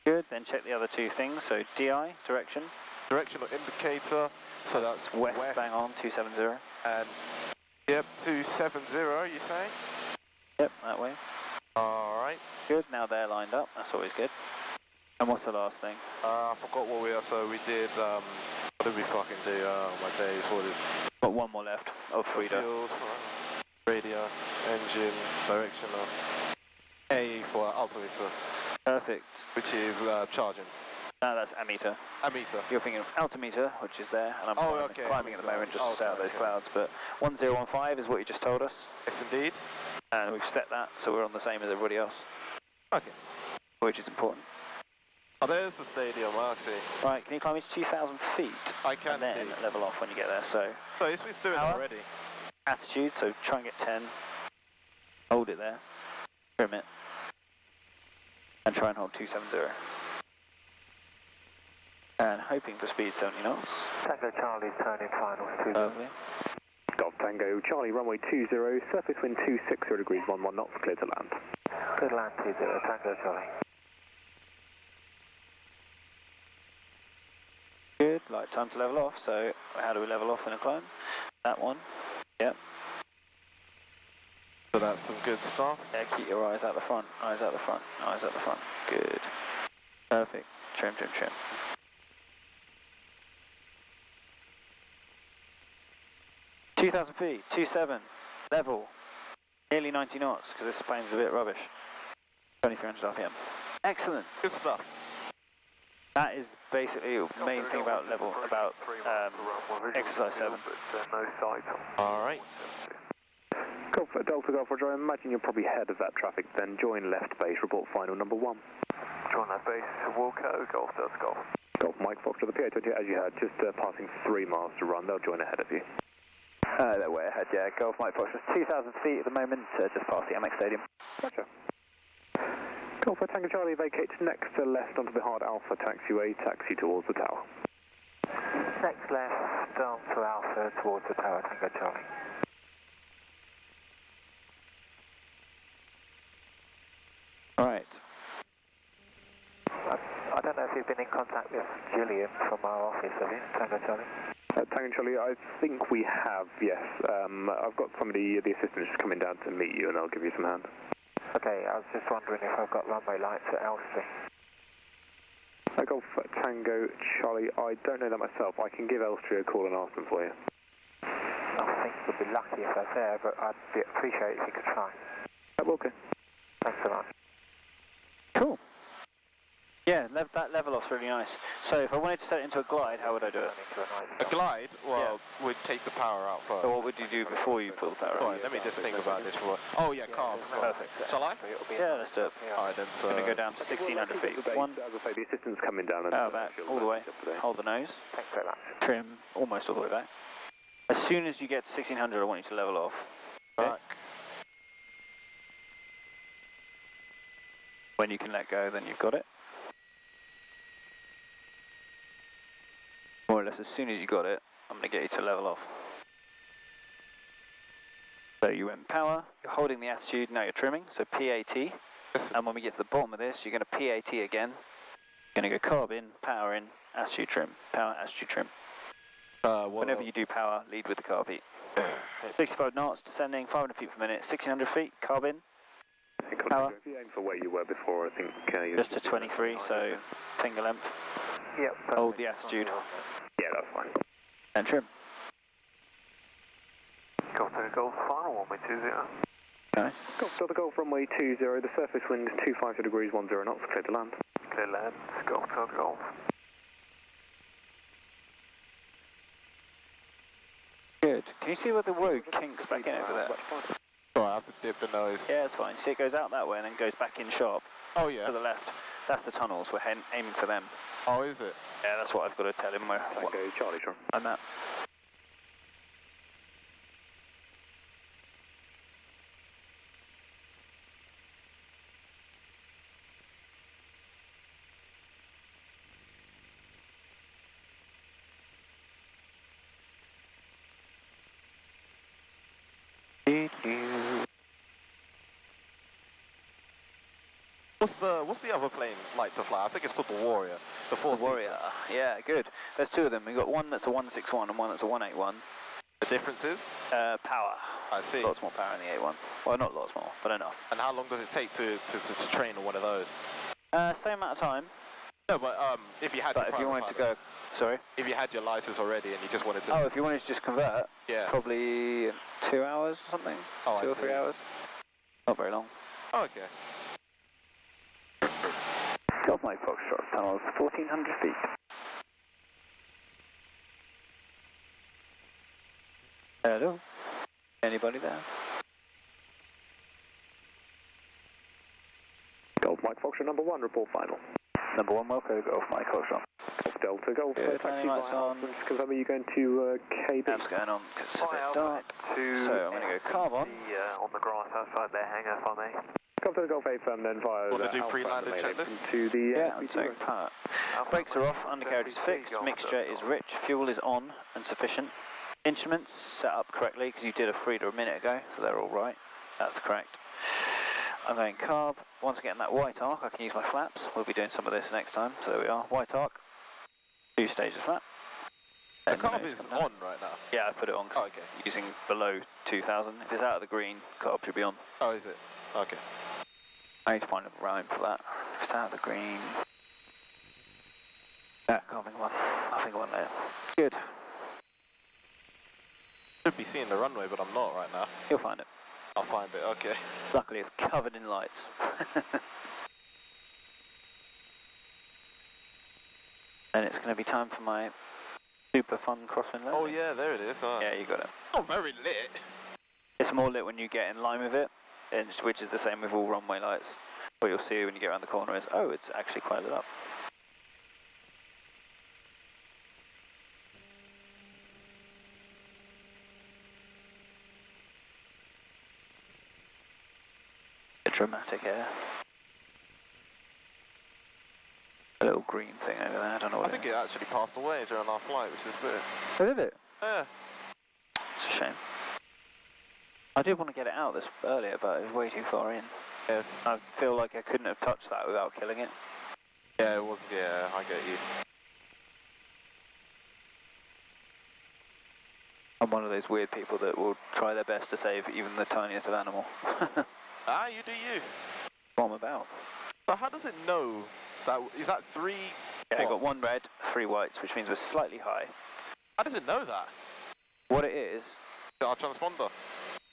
Good, then check the other two things. So DI, direction. Directional indicator. So that's west, bang on, 270. And yep, 270. You say? Yep, that way. All right. Good, now they're lined up. That's always good. And what's the last thing? I forgot what we are. So we did. What did we fucking do? My days. What did? Got one more left of Frida. Fuels, radio, engine, directional. A for altimeter, Perfect. which is charging. No, that's ammeter. Ammeter. You're thinking of altimeter, which is there, and I'm Oh, climbing at the moment just to stay out Okay, those okay. clouds. But 1015 is what you just told us, Yes, indeed. and we've set that so we're on the same as everybody else, Okay. which is important. Oh, there's the stadium. I see. Right, can you climb me to 2,000 feet? I can And then indeed. level off when you get there. So So it's doing it Power? already. attitude, so try and get 10, hold it there, trim it, and try and hold 270. And hoping for speed 70 knots. Tango Charlie, turning finals 2. Lovely. Golf Tango Charlie, runway 20, surface wind 260 degrees, 11 knots, clear to land. Good land 20, Tango Charlie. Good, like time to level off. So how do we level off in a climb? That one. Yep. So that's some good stuff. Yeah, keep your eyes out the front. Eyes out the front. Eyes out the front. Good. Perfect. Trim, trim, trim. (2,000 feet, 27, level, nearly 90 knots, because this plane's a bit rubbish. 2,300 RPM. Excellent. Good stuff. That is basically the main thing about exercise 7. All right. Golf Delta Golf Roger, I imagine you're probably ahead of that traffic, then join left base, report final number 1. Join that base, Wilco, Golf Delta Golf. Golf Mike Fox to the PA28, as you heard, just passing 3 miles to run, they'll join ahead of you. They're way ahead, yeah. Golf Mike Fox, 2,000 feet at the moment, just past the Amex Stadium. Gotcha. Golf Tango Charlie, vacate next to left onto the hard Alpha taxiway, taxi towards the tower. Next left, down to Alpha, towards the tower, Tango Charlie. Right. I don't know if you've been in contact with Gillian from our office, have you, Tango Charlie? Tango Charlie, I think we have, yes. I've got somebody, the assistants just coming down to meet you and they'll give you some hand. Okay, I was just wondering if I've got runway lights at Elstree. Golf Tango Charlie, I don't know that myself. I can give Elstree a call and ask them for you. I think we'd be lucky if they're there, but I'd appreciate it if you could try. Okay. Thanks so much. Cool. Yeah, that level off's really nice. So if I wanted to set it into a glide, how would I do it? A glide? Well, we'd take the power out first. So what would you do before you pull the power out? Alright, let me just think about this for... Oh yeah, carb. Perfect. Shall I? Yeah, let's do it. Alright then, so... I'm going to go down to 1600 feet. One, As I say, the assistant's coming down and... power back, all the way. Hold the nose. Thanks very much. Trim, almost all the way back. As soon as you get to 1600, I want you to level off. Okay? Back. When you can let go, then you've got it. More or less, as soon as you got it, I'm going to get you to level off. So you went power, you're holding the attitude, now you're trimming, so PAT. And when we get to the bottom of this, you're going to PAT again. You're going to go carb in, power in, attitude trim, power, attitude trim. Whenever you do power, lead with the carb heat. 65 knots, descending, 500 feet per minute, 1600 feet, carb in. Power. If you aim for where you were before, I think... Just to 23, so finger length. Yep. Hold the attitude. Yeah, that's fine. And trim. Golf to Golf, final 120. Nice. Golf Delta Golf runway 20, the surface wind 252 degrees 10 knots, clear to land. Clear land, Golf Delta Golf. Good. Can you see where the road kinks back in over there? Oh, I have to dip the nose. Yeah, it's fine. See, it goes out that way and then goes back in sharp Oh yeah. to the left. That's the tunnels. We're aiming for them. Oh, is it? Yeah, that's what I've got to tell him where Okay, Charlie, sure. I'm at. What's the other plane like to fly? I think it's called the Warrior. The The Warrior. Yeah, good. There's two of them. We've got one that's a 161 and one that's a 181. The difference is? Power. I see. Lots more power in the 81. Well, not lots more, but enough. And how long does it take to train on one of those? Same amount of time. No, but if you had But if you wanted to go, sorry? if you had your license already and you just wanted to... Oh, if you wanted to just convert, yeah. probably 2 hours or something. Oh, 2 or 3 hours. Not very long. Oh, okay. Golf Mike Foxtrot, tunnels 1400 feet. Hello? Anybody there? Golf Mike Foxtrot number 1, report final. Number 1, welcome, Golf Mike Foxtrot. Golf Delta Golf, Good, taxi landing lights via on. Alpha, just confirm, are you going to KB? That's going on because it's a bit dark. So I'm going to go carbon. On the grass outside their hangar, if I may. Golf Delta Golf A-firm then via Want to do Alpha pre-landing and the main checklist? entrance to the... Yeah, I'm taking part. Brakes are off, undercarriage is fixed, mixture is rich, fuel is on and sufficient. Instruments set up correctly because you did a Frida a minute ago, so they're all right. That's correct. I'm going carb. Once I get in that white arc, I can use my flaps. We'll be doing some of this next time. So there we are, white arc. 2 stages flap. The And carb nose is coming down. on right now. Yeah, I put it on. Oh, okay. Using below 2000. If it's out of the green, carb should be on. Oh, is it? Okay. I need to find a rhyme for that. If it's out of the green. Yeah, can't think of one. I'll think of one later. Good. Should be seeing the runway, but I'm not right now. You'll find it. I'll find it, okay. Luckily, it's covered in lights. And it's going to be time for my super fun crosswind landing. Oh yeah, there it is. Yeah, you got it. It's not very lit. It's more lit when you get in line with it, and which is the same with all runway lights. What you'll see when you get around the corner is, oh, it's actually quite lit up. A dramatic air. A little green thing over there, I don't know what I think it actually passed away during our flight, which is good. Oh, did it? Yeah. It's a shame. I did want to get it out this earlier, but it was way too far in. Yes. I feel like I couldn't have touched that without killing it. Yeah, it was. Yeah, I get you. I'm one of those weird people that will try their best to save even the tiniest of animal. Ah, you do you. What I'm about. But how does it know that? Is that 3? Yeah, I got 1 red, 3 whites, which means we're slightly high. How does it know that? What it is... Our transponder.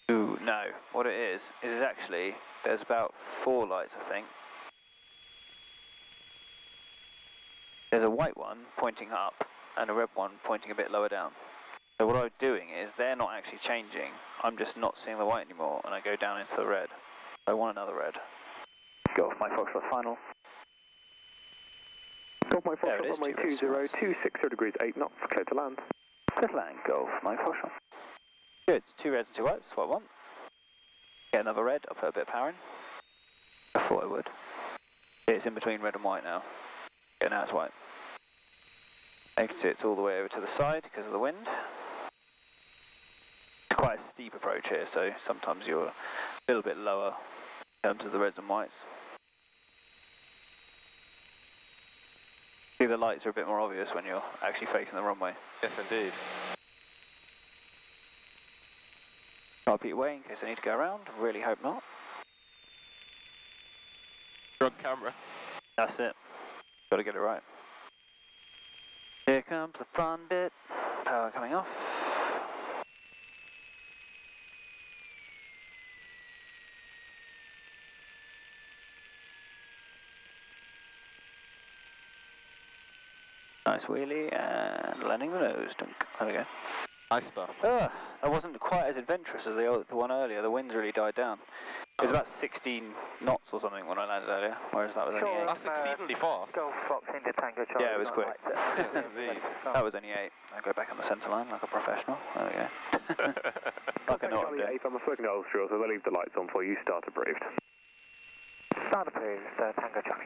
Ooh, no. What it is actually, there's about 4 lights, I think. There's a white one pointing up and a red one pointing a bit lower down. So what I'm doing is they're not actually changing. I'm just not seeing the white anymore and I go down into the red. I want another red. Go off my Foxtrot final. Go off my There it Foxtrot is, runway 2 20, 60 degrees 8 knots, clear to land. Just land, go off my Foxtrot. Good. 2 reds and 2 whites. That's what I want. Get another red. I'll put a bit of power in. I thought I would. It's in between red and white now. Yeah, now it's white. You can see it's all the way over to the side because of the wind. It's quite a steep approach here, so sometimes you're a little bit lower in terms of the reds and whites. See, the lights are a bit more obvious when you're actually facing the runway. Yes, indeed. I'll beat away in case I need to go around. Really hope not. You're on camera. That's it. Got to get it right. Here comes the fun bit. Power coming off. Nice wheelie and landing the nose. Dunk. There we go. Nice stuff. That wasn't quite as adventurous as the one earlier. The wind's really died down. It was about 16 knots or something when I landed earlier, whereas that was only 8. That's exceedingly fast. Golf Fox into Tango Charlie. Yeah, it was quick. Yes, indeed. That was only 8. I go back on the centre line like a professional. There we go. Like I know what I'm doing. I'm floating Ulster, so they'll leave the lights on for you. Start approved. Start approved, Tango Charlie.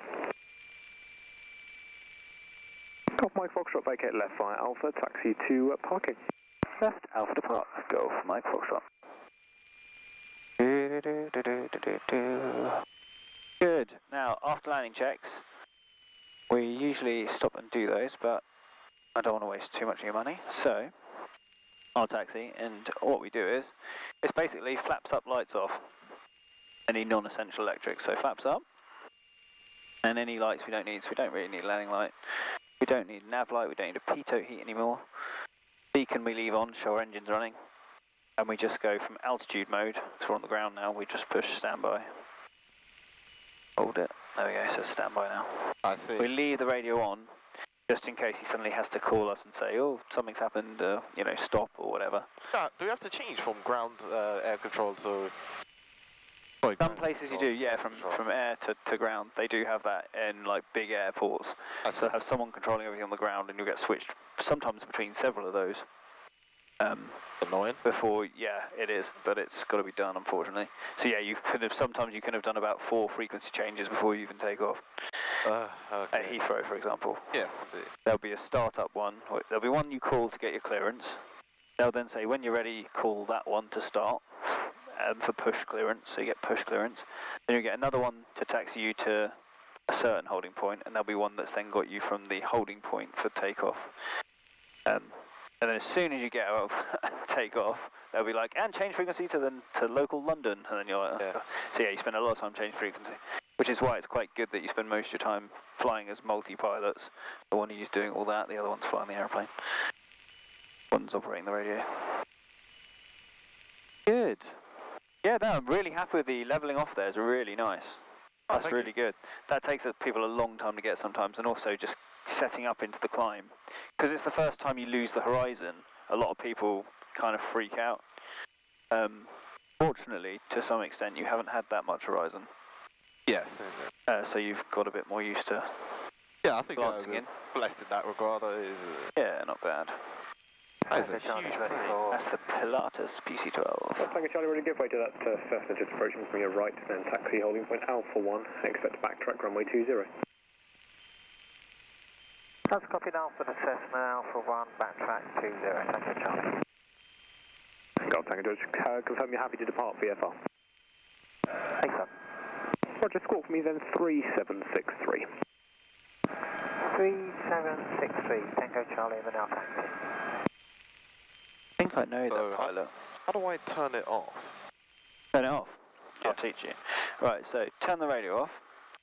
Off my Foxtrot, vacate left via Alpha, taxi to parking. Left Alpha to park. Go off my Foxtrot. Good. Now, after landing checks, we usually stop and do those, but I don't want to waste too much of your money, so I'll taxi, and what we do is, it's basically flaps up, lights off, any non-essential electrics, so flaps up, and any lights we don't need, so we don't really need a landing light, we don't need nav light, we don't need a pitot heat anymore, beacon we leave on, show our engines running, and we just go from altitude mode, so we're on the ground now, we just push standby. Hold it. There we go, so standby now. I see. We leave the radio on, just in case he suddenly has to call us and say, oh, something's happened, you know, stop or whatever. Yeah, do we have to change from ground air control to... Some places you do, yeah, from air to ground. They do have that in, like, big airports. So have someone controlling everything on the ground and you'll get switched, sometimes between several of those. Annoying. Before, yeah, it is, but it's got to be done, unfortunately. So yeah, sometimes you can have done about 4 frequency changes before you even take off. Okay. At Heathrow, for example. Yes, indeed. There'll be a startup one. There'll be one you call to get your clearance. They'll then say, when you're ready, call that one to start for push clearance, so you get push clearance. Then you get another one to taxi you to a certain holding point, and there'll be one that's then got you from the holding point for takeoff. And then as soon as you get out of takeoff, they'll be like, and change frequency to local London. And then you're like, oh, yeah. God. So yeah, you spend a lot of time changing frequency, which is why it's quite good that you spend most of your time flying as multi-pilots. The one who's doing all that, the other one's flying the airplane. One's operating the radio. Good. Yeah, no, I'm really happy with the levelling off there. It's really nice. That's really good. That takes people a long time to get sometimes, and also just setting up into the climb. Because it's the first time you lose the horizon, a lot of people kind of freak out. Fortunately, to some extent, you haven't had that much horizon. Yes. So you've got a bit more used to Yeah, I think glancing in. Blessed in that regard. Yeah, not bad. That's a huge plane. That's the Pilatus PC-12. Tango Charlie, ready to give way to that Cessna, just approaching from your right, then taxi holding point Alpha 1, expect to backtrack runway 20. That's copied Alpha to Cessna, Alpha 1, backtrack 20, Tango Charlie. Go, Tango George, confirm you're happy to depart VFR. Thanks, sir. Roger, squawk for me then 3763. 3763, Tango Charlie, and then our taxi. think I know So that, pilot. How do I turn it off? Turn it off. Yeah. I'll teach you. Right, so turn the radio off.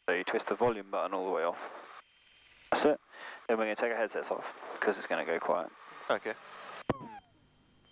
So you twist the volume button all the way off. That's it. Then we're going to take our headsets off because it's going to go quiet. Okay.